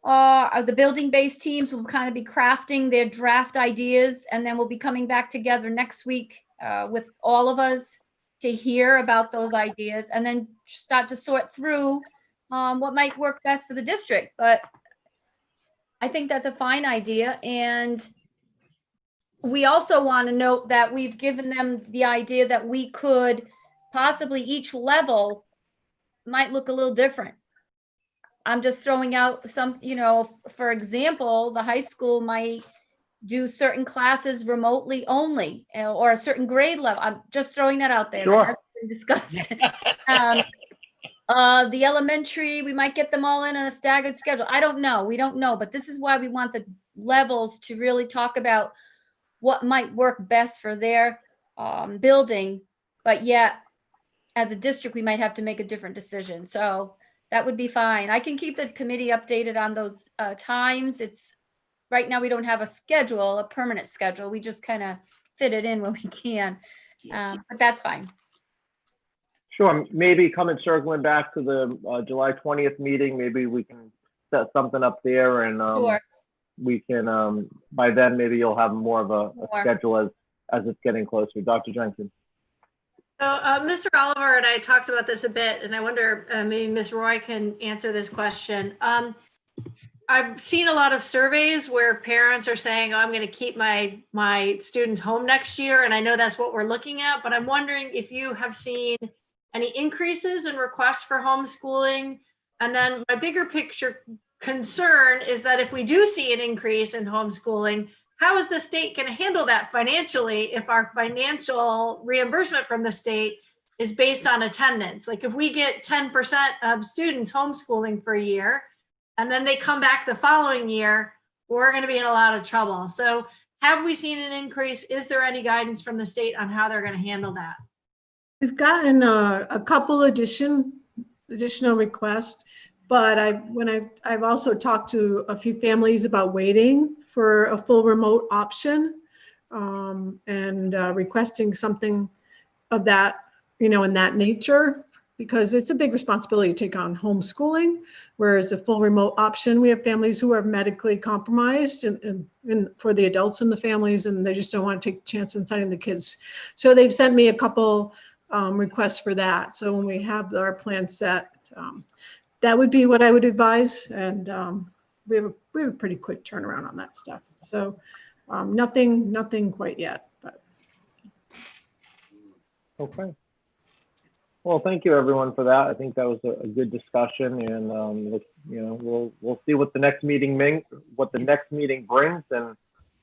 the building-based teams will kind of be crafting their draft ideas, and then we'll be coming back together next week with all of us to hear about those ideas, and then start to sort through what might work best for the district. But I think that's a fine idea. And we also want to note that we've given them the idea that we could possibly, each level might look a little different. I'm just throwing out some, for example, the high school might do certain classes remotely only, or a certain grade level. I'm just throwing that out there. Sure. That hasn't been discussed. The elementary, we might get them all in on a staggered schedule. I don't know. We don't know. But this is why we want the levels to really talk about what might work best for their building. But yet, as a district, we might have to make a different decision. So that would be fine. I can keep the committee updated on those times. It's right now we don't have a permanent schedule. We just kind of fit it in when we can. But that's fine. Sure. Maybe circling back to the July 20th meeting, maybe we can set something up there, and Sure. we can, by then, maybe you'll have more of a schedule as it's getting closer. Dr. Jenkins. So Mr. Oliver and I talked about this a bit, and I wonder maybe Ms. Roy can answer this question. I've seen a lot of surveys where parents are saying, oh, I'm going to keep my students home next year. And I know that's what we're looking at, but I'm wondering if you have seen any increases in requests for homeschooling. And then my bigger picture concern is that if we do see an increase in homeschooling, how is the state going to handle that financially if our financial reimbursement from the state is based on attendance? Like if we get 10% of students homeschooling for a year, and then they come back the following year, we're going to be in a lot of trouble. So have we seen an increase? Is there any guidance from the state on how they're going to handle that? We've gotten a couple additional requests. But I've also talked to a few families about waiting for a full remote option, and requesting something of that, in that nature, because it's a big responsibility to take on homeschooling, whereas a full remote option, we have families who are medically compromised and for the adults in the families, and they just don't want to take a chance on sending the kids. So they've sent me a couple requests for that. So when we have our plan set, that would be what I would advise. And we have a pretty quick turnaround on that stuff. So nothing quite yet, but. Okay. Well, thank you everyone for that. I think that was a good discussion, and we'll see what the next meeting brings, and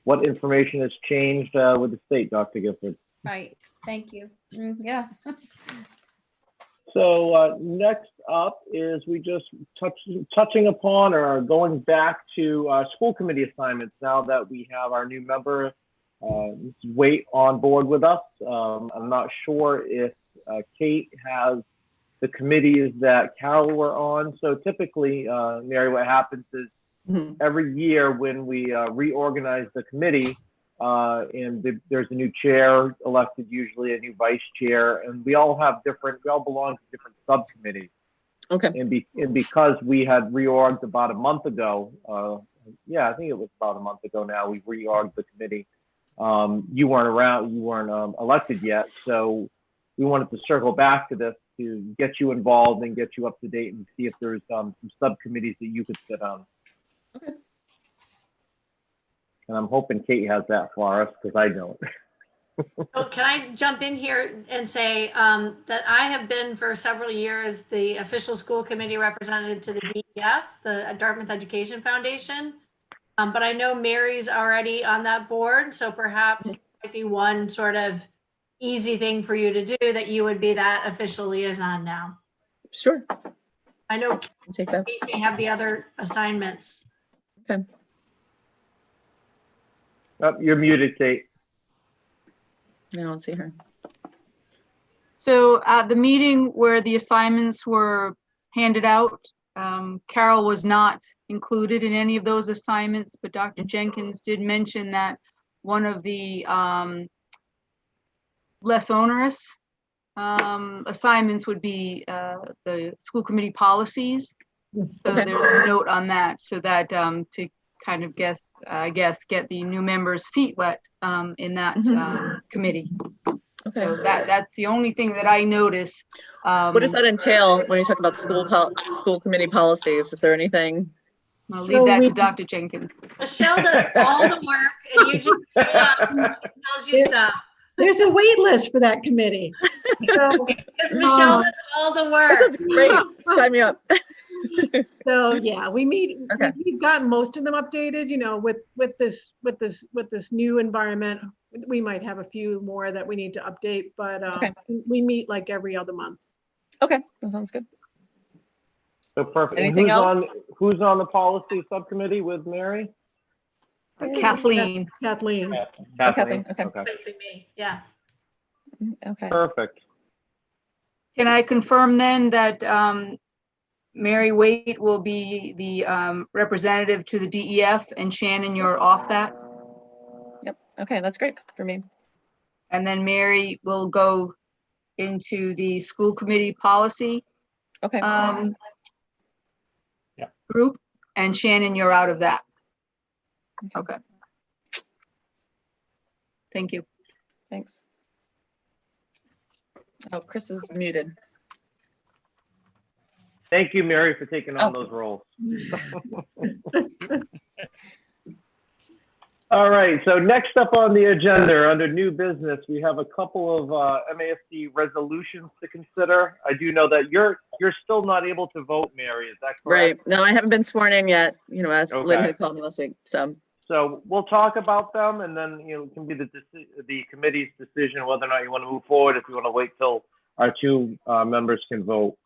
what information has changed with the state, Dr. Gifford. Right, thank you. Yes. So next up is we just touching upon or going back to school committee assignments now that we have our new member Wait on board with us. I'm not sure if Kate has the committees that Carol were on. So typically, Mary, what happens is every year when we reorganize the committee, and there's a new chair elected, usually a new vice chair, and we all belong to different subcommittees. Okay. And because we had reorged about a month ago, I think it was about a month ago now, we reorged the committee. You weren't around, you weren't elected yet, so we wanted to circle back to this to get you involved and get you up to date and see if there's some subcommittees that you could sit on. Okay. And I'm hoping Kate has that for us, because I don't. So can I jump in here and say that I have been for several years the official school committee representative to the DEF, the Dartmouth Education Foundation. But I know Mary's already on that board, so perhaps it might be one sort of easy thing for you to do, that you would be that official liaison now. Sure. I know I'll take that. Kate may have the other assignments. Okay. Oh, you're muted, Kate. I don't see her. So at the meeting where the assignments were handed out, Carol was not included in any of those assignments, but Dr. Jenkins did mention that one of the less onerous assignments would be the school committee policies. So there's a note on that, so that to kind of get the new members' feet wet in that committee. Okay. So that's the only thing that I noticed. What does that entail when you talk about school committee policies? Is there anything? I'll leave that to Dr. Jenkins. Michelle does all the work, and you just show up and she tells you stuff. There's a wait list for that committee. So, Because Michelle does all the work. That sounds great. Sign me up. So yeah, we meet. Okay. We've gotten most of them updated. With this new environment, we might have a few more that we need to update, but we meet like every other month. Okay, that sounds good. So perfect. Anything else? Who's on the policy subcommittee with Mary? Kathleen. Kathleen. Kathleen. Okay. Facing me, yeah. Okay. Perfect. Can I confirm then that Mary Waite will be the representative to the DEF, and Shannon, you're off that? Yep. Okay, that's great for me. And then Mary will go into the school committee policy Okay. group, and Shannon, you're out of that. Okay. Thank you. Thanks. Oh, Chris is muted. Thank you, Mary, for taking on those roles. All right, so next up on the agenda, under new business, we have a couple of MASC resolutions to consider. I do know that you're still not able to vote, Mary, is that correct? Right. No, I haven't been sworn in yet, as Lynn had called me last week, so. So we'll talk about them, and then it can be the committee's decision whether or not you want to move forward, if you want to wait till our two members can vote.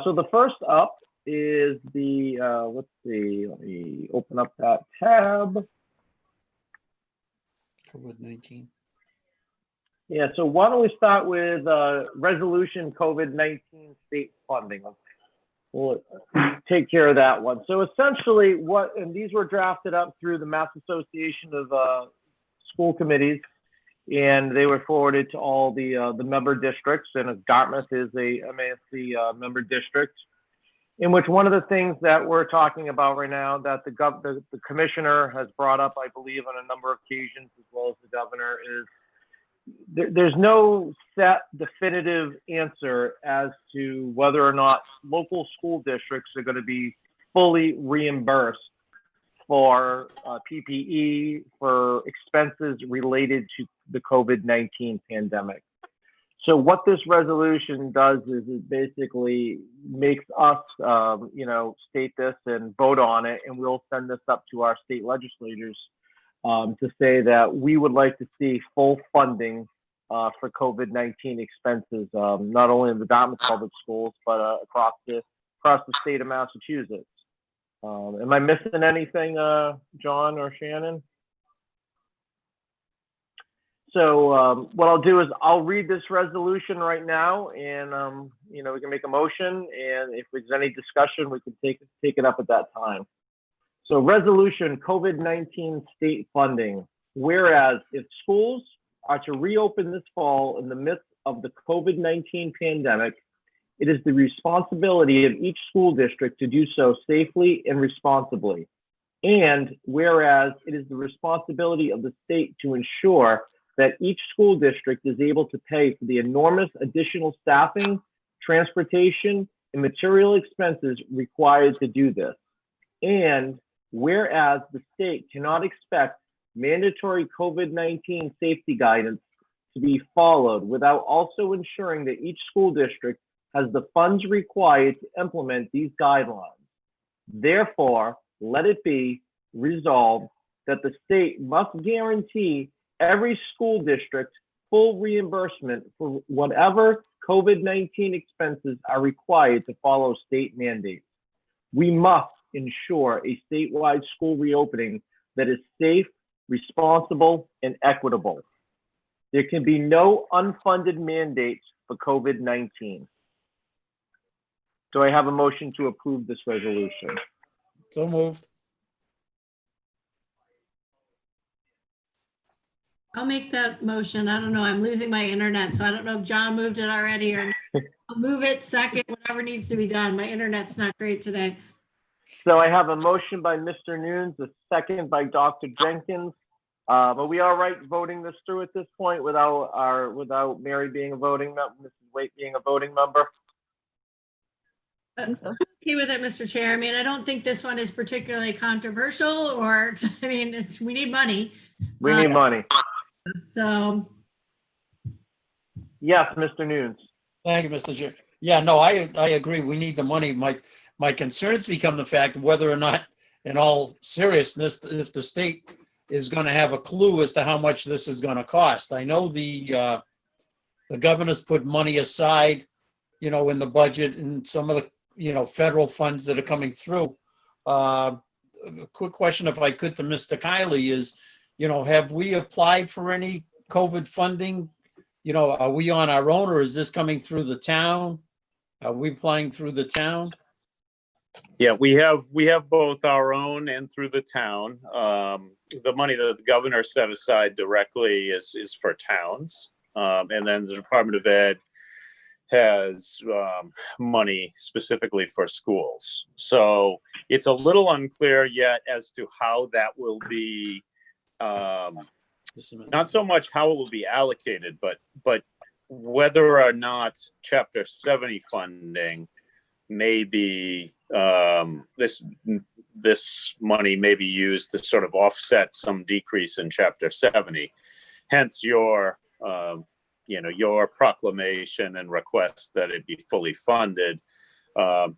So the first up is the, let's see, let me open up that tab. COVID-19. Yeah, so why don't we start with resolution COVID-19 state funding. we'll take care of that one. So essentially and these were drafted up through the Mass Association of School Committees, and they were forwarded to all the member districts, and Dartmouth is a MASC member district, in which one of the things that we're talking about right now that the commissioner has brought up, I believe, on a number of occasions, as well as the governor, is there's no set definitive answer as to whether or not local school districts are going to be fully reimbursed for PPE, for expenses related to the COVID-19 pandemic. So what this resolution does is it basically makes us, state this and vote on it, and we'll send this up to our state legislators to say that we would like to see full funding for COVID-19 expenses, not only in the Dartmouth public schools, but across the state of Massachusetts. Am I missing anything, John or Shannon? So what I'll do is I'll read this resolution right now, and we can make a motion, and if there's any discussion, we can take it up at that time. So resolution COVID-19 state funding. Whereas if schools are to reopen this fall in the midst of the COVID-19 pandemic, it is the responsibility of each school district to do so safely and responsibly. And whereas it is the responsibility of the state to ensure that each school district is able to pay for the enormous additional staffing, transportation, and material expenses required to do this. And whereas the state cannot expect mandatory COVID-19 safety guidance to be followed without also ensuring that each school district has the funds required to implement these guidelines. Therefore, let it be resolved that the state must guarantee every school district full reimbursement for whatever COVID-19 expenses are required to follow state mandates. We must ensure a statewide school reopening that is safe, responsible, and equitable. There can be no unfunded mandates for COVID-19. Do I have a motion to approve this resolution? So moved. I'll make that motion. I don't know. I'm losing my internet, so I don't know if John moved it already or not. I'll move it second, whatever needs to be done. My internet's not great today. So I have a motion by Mr. Nunes, a second by Dr. Jenkins. Are we all right voting this through at this point without Mary being a voting member, Mrs. Waite being a voting member? think so. Okay with it, Mr. Chair. I mean, I don't think this one is particularly controversial or, I mean, we need money. We need money. So. Yes, Mr. Nunes. Thank you, Mr. Chair. Yeah, no, I agree. We need the money. My concerns become the fact whether or not, in all seriousness, if the state is going to have a clue as to how much this is going to cost. I know the governor's put money aside, in the budget and some of the, federal funds that are coming through. A quick question, if I could, to Mr. Kiley is, have we applied for any COVID funding? Are we on our own, or is this coming through the town? Are we applying through the town? Yeah, we have both our own and through the town. The money that the governor set aside directly is for towns. And then the Department of Ed has money specifically for schools. So it's a little unclear yet as to how that will be, not so much how it will be allocated, but whether or not Chapter 70 funding may be, this money may be used to sort of offset some decrease in Chapter 70. Hence your proclamation and request that it be fully funded. All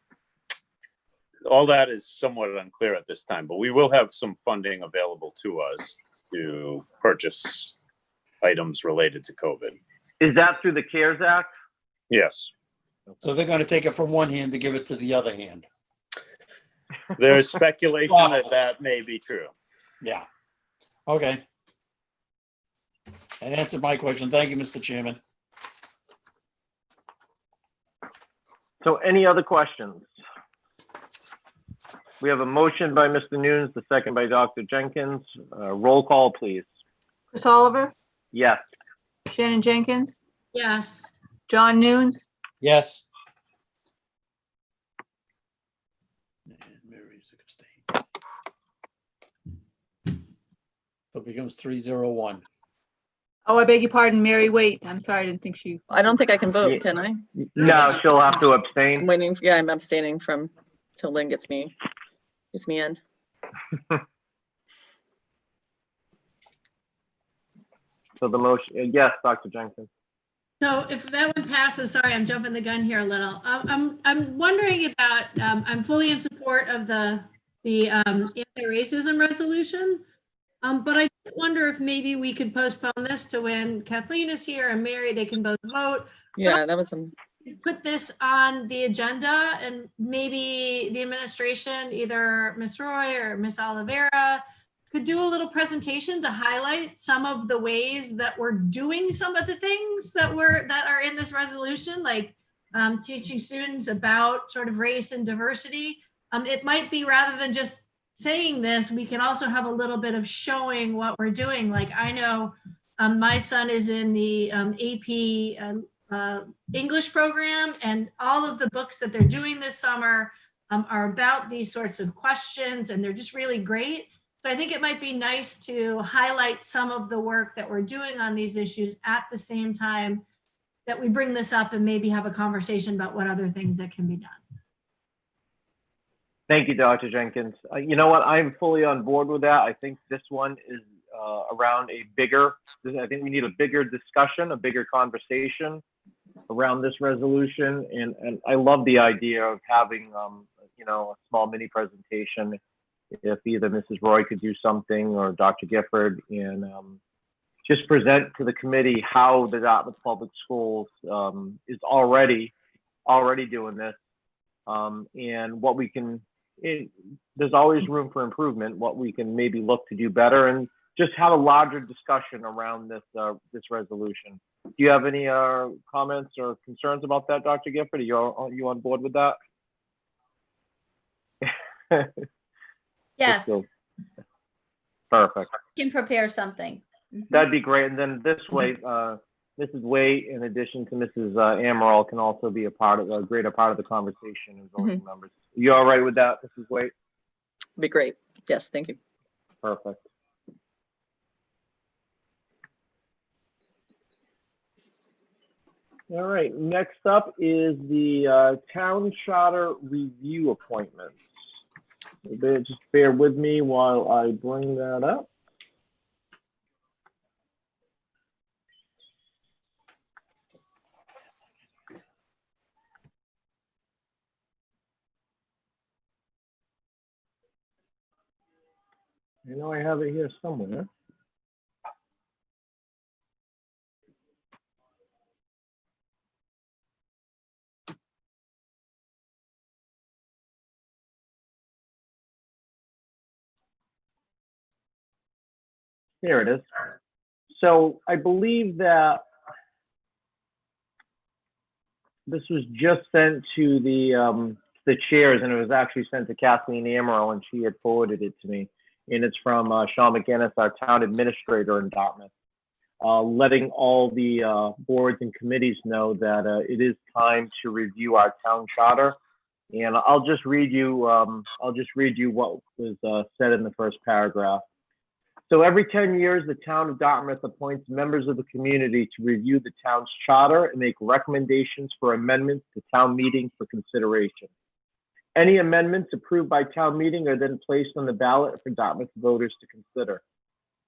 that is somewhat unclear at this time, but we will have some funding available to us to purchase items related to COVID. Is that through the CARES Act? Yes. So they're going to take it from one hand to give it to the other hand. There's speculation that may be true. Yeah. Okay. That answered my question. Thank you, Mr. Chairman. So any other questions? We have a motion by Mr. Nunes, the second by Dr. Jenkins. Roll call, please. Chris Oliver, Yes. Shannon Jenkins, Yes. John Nunes, Yes. And Mary's abstained. So it becomes 301. oh, I beg your pardon, Mary, wait, I'm sorry, I didn't think she. I don't think I can vote, can I? No, she'll have to I'm abstain. waiting, yeah, I'm abstaining from, till Lynn gets me in. So the motion, yes, Dr. Jenkins. So if that one passes, sorry, I'm jumping the gun here a little. I'm wondering about, I'm fully in support of the anti-racism resolution. But I wonder if maybe we could postpone this to when Kathleen is here and Mary, they can both vote. Yeah, that was some, Put this on the agenda and maybe the administration, either Ms. Roy or Ms. Oliveira, could do a little presentation to highlight some of the ways that we're doing some of the things that are in this resolution, like teaching students about sort of race and diversity. It might be, rather than just saying this, we can also have a little bit of showing what we're doing. Like, I know my son is in the AP English program, and all of the books that they're doing this summer are about these sorts of questions, and they're just really great. So I think it might be nice to highlight some of the work that we're doing on these issues at the same time that we bring this up, and maybe have a conversation about what other things that can be done. Thank you, Dr. Jenkins. You know what? I'm fully on board with that. I think this one is around I think we need a bigger discussion, a bigger conversation around this resolution. And I love the idea of having, a small mini presentation. If either Mrs. Roy could do something or Dr. Gifford, and just present to the committee how the Dartmouth Public Schools is already doing this, and what we can. There's always room for improvement. What we can maybe look to do better, and just have a larger discussion around this resolution. Do you have any comments or concerns about that, Dr. Gifford? Are you on board with that? Yes, Perfect. can prepare something. That'd be great. And then this way, Mrs. Waite, in addition to Mrs. Amaral, can also be a greater part of the conversation as voting members. You all right with that, Mrs. Waite? be great. Yes, thank you. Perfect. All right, next up is the town charter review appointments. Just bear with me while I bring that up. I know I have it here somewhere. Here it is. So I believe that this was just sent to the chairs, and it was actually sent to Kathleen Amaral, and she had forwarded it to me. And it's from Sean McGinnis, our town administrator in Dartmouth, letting all the boards and committees know that it is time to review our town charter. And I'll just read you what was said in the first paragraph. So every 10 years, the town of Dartmouth appoints members of the community to review the town's charter and make recommendations for amendments to town meeting for consideration. Any amendments approved by town meeting are then placed on the ballot for Dartmouth voters to consider.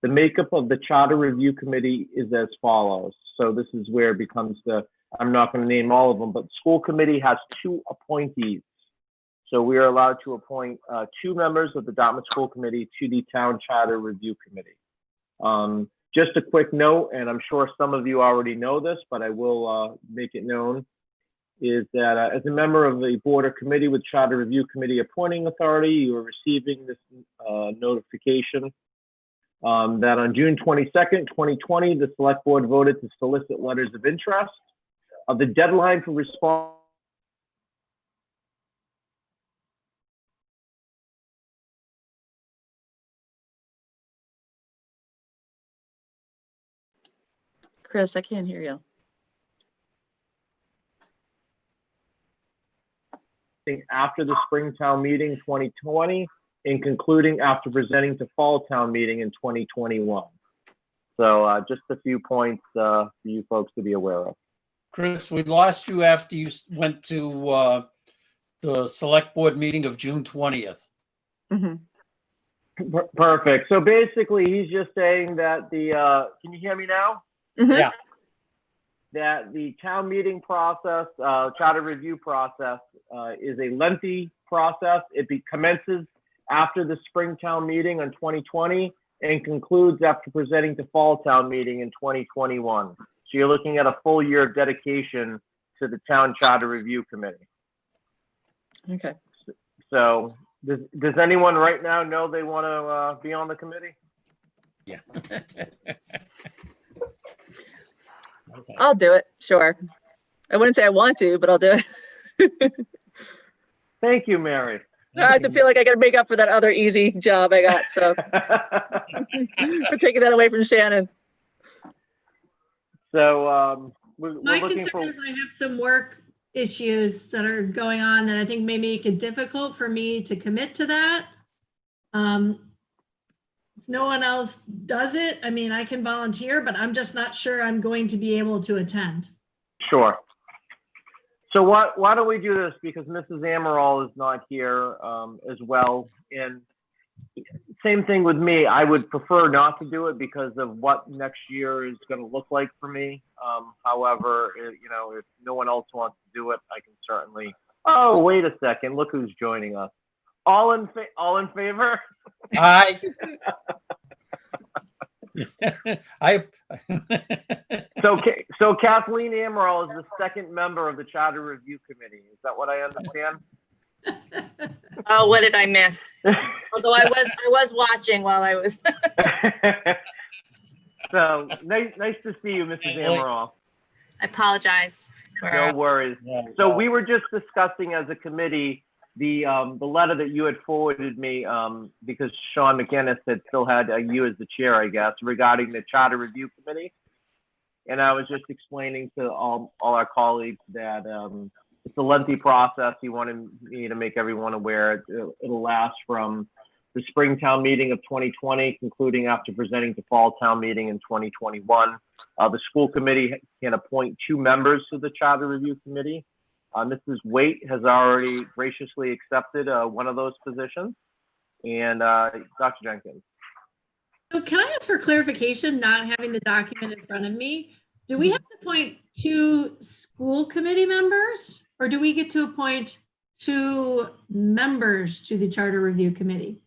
The makeup of the charter review committee is as follows. So this is where it becomes I'm not going to name all of them, but the school committee has 2 appointees. So we are allowed to appoint 2 members of the Dartmouth School Committee to the Town Charter Review Committee. Just a quick note, and I'm sure some of you already know this, but I will make it known, is that as a member of the Board or Committee with Charter Review Committee appointing authority, you are receiving this notification that on June 22nd, 2020, the Select Board voted to solicit letters of interest. The deadline for response Chris, I can't hear you. After the Springtown meeting 2020 and concluding after presenting to Fall Town meeting in 2021. So just a few points for you folks to be aware of. Chris, we lost you after you went to the select board meeting of June 20th. Mhm. Perfect. So basically, he's just saying that can you hear me now? Mhm. Yeah. That the town meeting process, charter review process, is a lengthy process. It commences after the Springtown meeting in 2020 and concludes after presenting to Fall Town meeting in 2021. So you're looking at a full year of dedication to the town charter review committee. Okay. So does anyone right now know they want to be on the committee? Yeah. Okay. I'll do it. Sure. I wouldn't say I want to, but I'll do it. Thank you, Mary. I have to feel like I got to make up for that other easy job I got. So we're taking that away from Shannon. So we're My looking for. concern is I have some work issues that are going on that I think may make it difficult for me to commit to that. If no one else does it, I mean, I can volunteer, but I'm just not sure I'm going to be able to attend. Sure. So why don't we do this? Because Mrs. Amaral is not here as well. And same thing with me. I would prefer not to do it because of what next year is going to look like for me. However, if no one else wants to do it, I can certainly. Oh, wait a second. Look who's joining us. All in favor? Aye. So Kathleen Amaral is the second member of the Charter Review Committee. Is that what I understand? Oh, what did I miss? Although I was watching while I was. So nice to see you, Mrs. Amaral. I apologize. No worries. So we were just discussing as a committee the letter that you had forwarded me because Sean McInnes had still had you as the chair, I guess, regarding the Charter Review Committee. And I was just explaining to all our colleagues that it's a lengthy process. He wanted me to make everyone aware. It'll last from the Springtown meeting of 2020, concluding after presenting to Fall Town meeting in 2021. The school committee can appoint 2 members to the Charter Review Committee. Mrs. Waite has already graciously accepted one of those positions. And Dr. Jenkins. So can I ask for clarification, not having the document in front of me? Do we have to appoint 2 school committee members or do we get to appoint 2 members to the Charter Review Committee?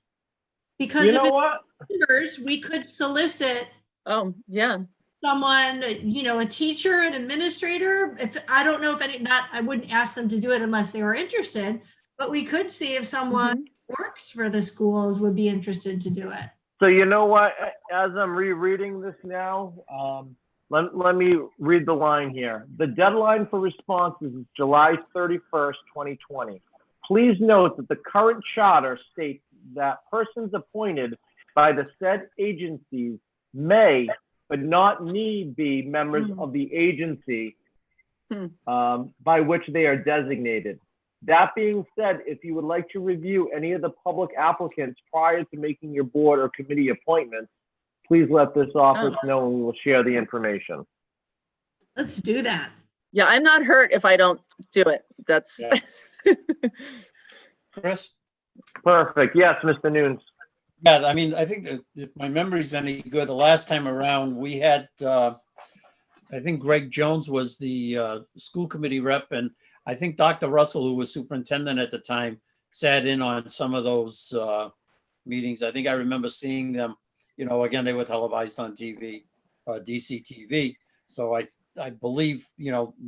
Because You if know it's what? members, we could solicit Oh, yeah. someone, a teacher, an administrator. If I don't know if I wouldn't ask them to do it unless they were interested, but we could see if someone works for the schools would be interested to do it. So you know what? As I'm rereading this now, let me read the line here. The deadline for responses is July 31st, 2020. Please note that the current charter states that persons appointed by the said agencies may, but not need be members of the agency by which they are designated. That being said, if you would like to review any of the public applicants prior to making your board or committee appointments, please let this office know and we will share the information. Let's do that. Yeah, I'm not hurt if I don't do it. That's Chris? Perfect. Yes, Mr. Nunes. Yeah, I mean, I think that if my memory's any good, the last time around, we had, I think Greg Jones was the school committee rep, and I think Dr. Russell, who was superintendent at the time, sat in on some of those meetings. I think I remember seeing them, again, they were televised on TV, DCTV. So I believe,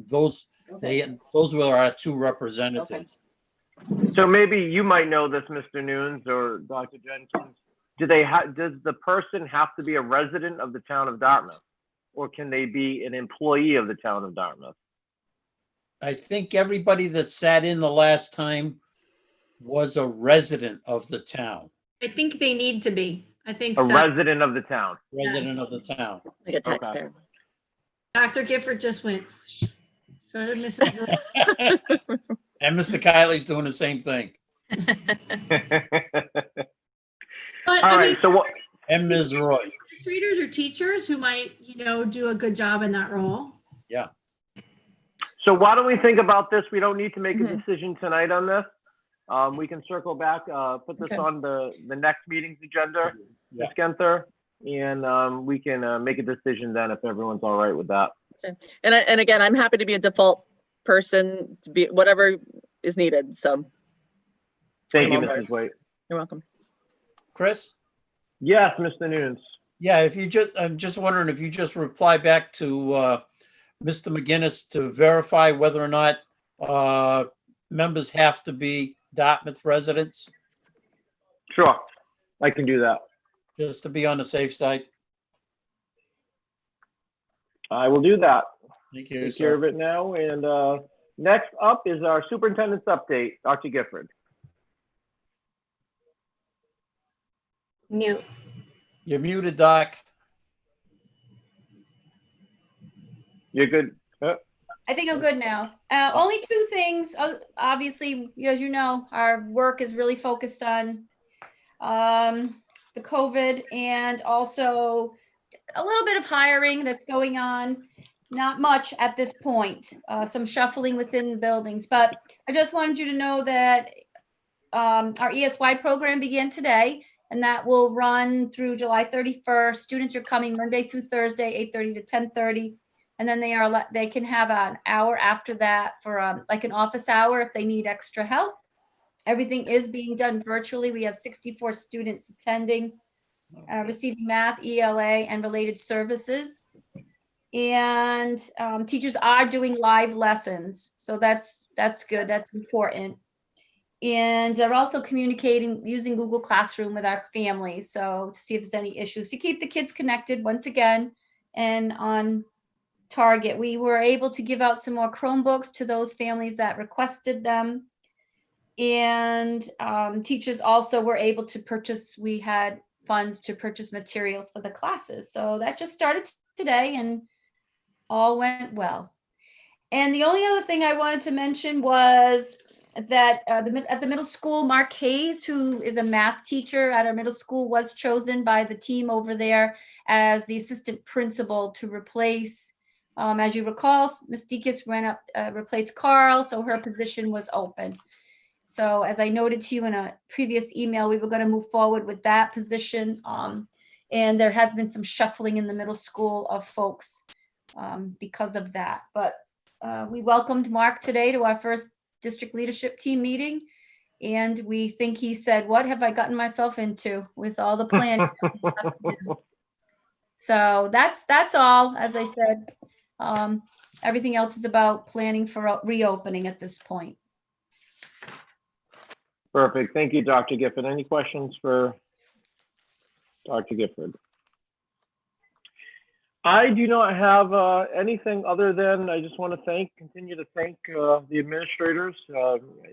those were our 2 representatives. So maybe you might know this, Mr. Nunes or Dr. Jenkins. Does the person have to be a resident of the town of Dartmouth, or can they be an employee of the town of Dartmouth? I think everybody that sat in the last time was a resident of the town. I think they need to be. I think A so. resident of the town. Resident of the town. like a taxpayer. Dr. Gifford just went. So did Mrs. Roy. And Mr. Kiley's doing the same thing. But All I right, mean, so what, And Ms. Roy. administrators or teachers who might, do a good job in that role. Yeah. so why don't we think about this? We don't need to make a Mhm. decision tonight on this. We can circle back, put this Okay. on the next meeting's agenda, Yeah. Ms. Genther, and we can make a decision then if everyone's all right with that. And again, I'm happy to be a default person to be whatever is needed. So Thank you, I'm all Mrs. White. you're welcome. Chris? Yes, Mr. Nunes. Yeah, I'm just wondering if you just reply back to Mr. McGinnis to verify whether or not members have to be Dartmouth residents, Sure, I can do that. just to be on the safe side. I will do that. Thank you, Take care of sir. it now. And next up is our superintendent's update, Dr. Gifford. Mute. You're muted, Doc. You're good. I think I'm good now. Only two things. Obviously, as you know, our work is really focused on the COVID and also a little bit of hiring that's going on. Not much at this point. Some shuffling within the buildings, but I just wanted you to know that our ESY program began today, and that will run through July 31st. Students are coming Monday through Thursday, 8:30 to 10:30. And then they can have an hour after that for like an office hour if they need extra help. Everything is being done virtually. We have 64 students attending, receiving math, ELA, and related services. And teachers are doing live lessons. So that's good. That's important. And they're also communicating using Google Classroom with our families. So to see if there's any issues, to keep the kids connected once again and on target. We were able to give out some more Chromebooks to those families that requested them. And teachers also were able to purchase, we had funds to purchase materials for the classes. So that just started today and all went well. And the only other thing I wanted to mention was that at the middle school, Mark Hayes, who is a math teacher at our middle school, was chosen by the team over there as the assistant principal to replace, as you recall, Ms. Deakus replaced Carl, so her position was open. So as I noted to you in a previous email, we were going to move forward with that position. And there has been some shuffling in the middle school of folks because of that. But we welcomed Mark today to our first district leadership team meeting. And we think he said, what have I gotten myself into with all the planning? So that's all, as I said. Everything else is about planning for reopening at this point. Perfect. Thank you, Dr. Gifford. Any questions for Dr. Gifford? I do not have anything other than I just want to continue to thank the administrators.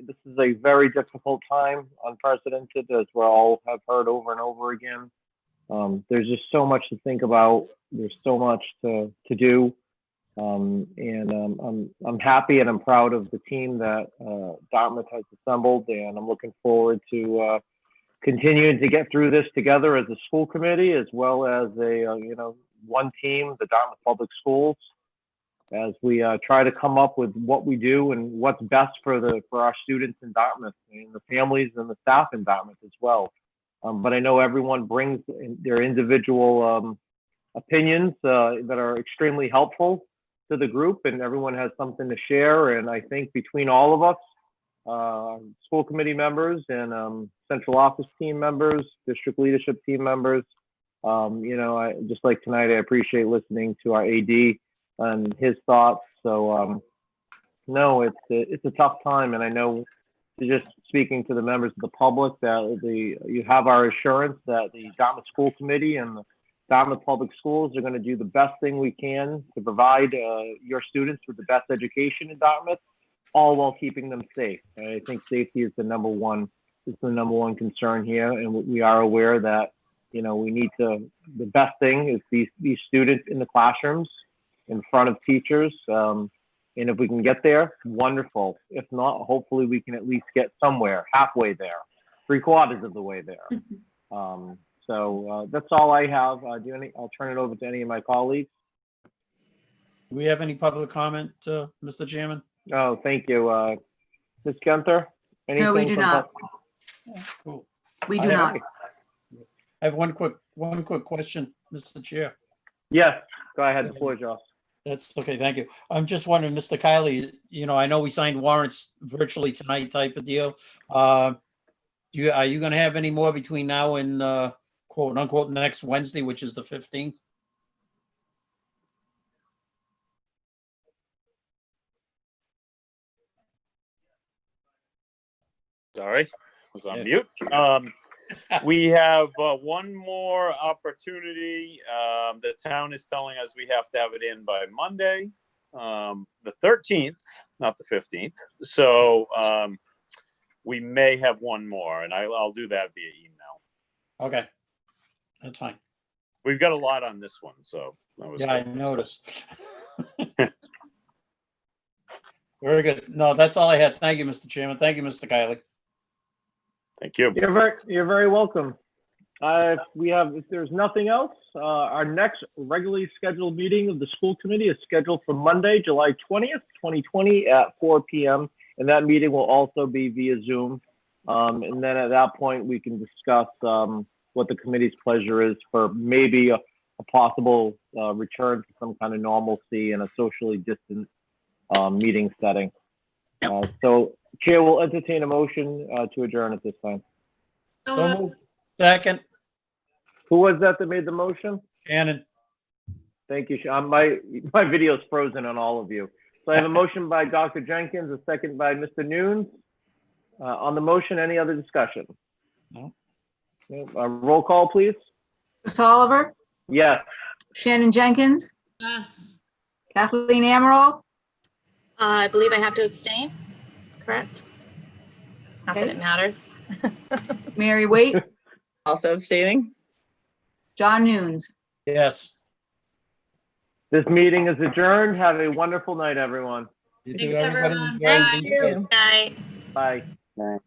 This is a very difficult time, unprecedented, as we all have heard over and over again. There's just so much to think about. There's so much to do. And I'm happy and I'm proud of the team that Dartmouth has assembled, and I'm looking forward to continuing to get through this together as a school committee, as well as a one team, the Dartmouth Public Schools, as we try to come up with what we do and what's best for our students in Dartmouth and the families and the staff in Dartmouth as well. But I know everyone brings their individual opinions that are extremely helpful to the group, and everyone has something to share. And I think between all of us, school committee members and central office team members, district leadership team members, I just like tonight, I appreciate listening to our AD and his thoughts. So no, it's a tough time, and I know, just speaking to the members of the public, that you have our assurance that the Dartmouth School Committee and the Dartmouth Public Schools are going to do the best thing we can to provide your students with the best education in Dartmouth, all while keeping them safe. And I think safety is the number one concern here, and we are aware that we need the best thing is these students in the classrooms, in front of teachers. And if we can get there, wonderful. If not, hopefully we can at least get somewhere, halfway there, 3/4 of the way there. So that's all I have. I'll turn it over to any of my colleagues. Do we have any public comment, Mr. Chairman? Oh, thank you. Ms. Genther? No, we anything do from not. Cool. We I do have- not. I have one quick question, Mr. Chair. Yes, go ahead, the floor is yours. That's okay, thank you. I'm just wondering, Mr. Kiley, I know we signed warrants virtually tonight type of deal. Are you gonna have any more between now and quote unquote next Wednesday, which is the 15th? Sorry, was on Yeah. mute. We have one more opportunity. The town is telling us we have to have it in by Monday, the 13th, not the 15th. So we may have one more, and I'll do that via email. Okay, that's fine. We've got a lot on this one, so that was Yeah, I good. noticed. Very good. No, that's all I had. Thank you, Mr. Chairman. Thank you, Mr. Kiley. Thank you. You're very welcome. If there's nothing else, our next regularly scheduled meeting of the school committee is scheduled for Monday, July 20th, 2020 at 4 p.m. And that meeting will also be via Zoom. And then at that point, we can discuss what the committee's pleasure is for maybe a possible return to some kind of normalcy in a socially distant meeting setting. So Chair will entertain a motion to adjourn at this time. So moved. Second, Who was that made the motion? Shannon. Thank you, Sean. My video is frozen on all of you. So I have a motion by Dr. Jenkins, a second by Mr. Nunes. On the motion, any other discussion? No. Roll call, please. Mr. Oliver, Yes. Shannon Jenkins, Yes. Kathleen Amaral, I believe I have to abstain, correct? Not that Okay. it matters. Mary Waite, Also abstaining. John Nunes. Yes. This meeting is adjourned. Have a wonderful night, everyone. You Thanks, too, everybody. everyone. Enjoy. Thank Be you. safe. Night. Bye.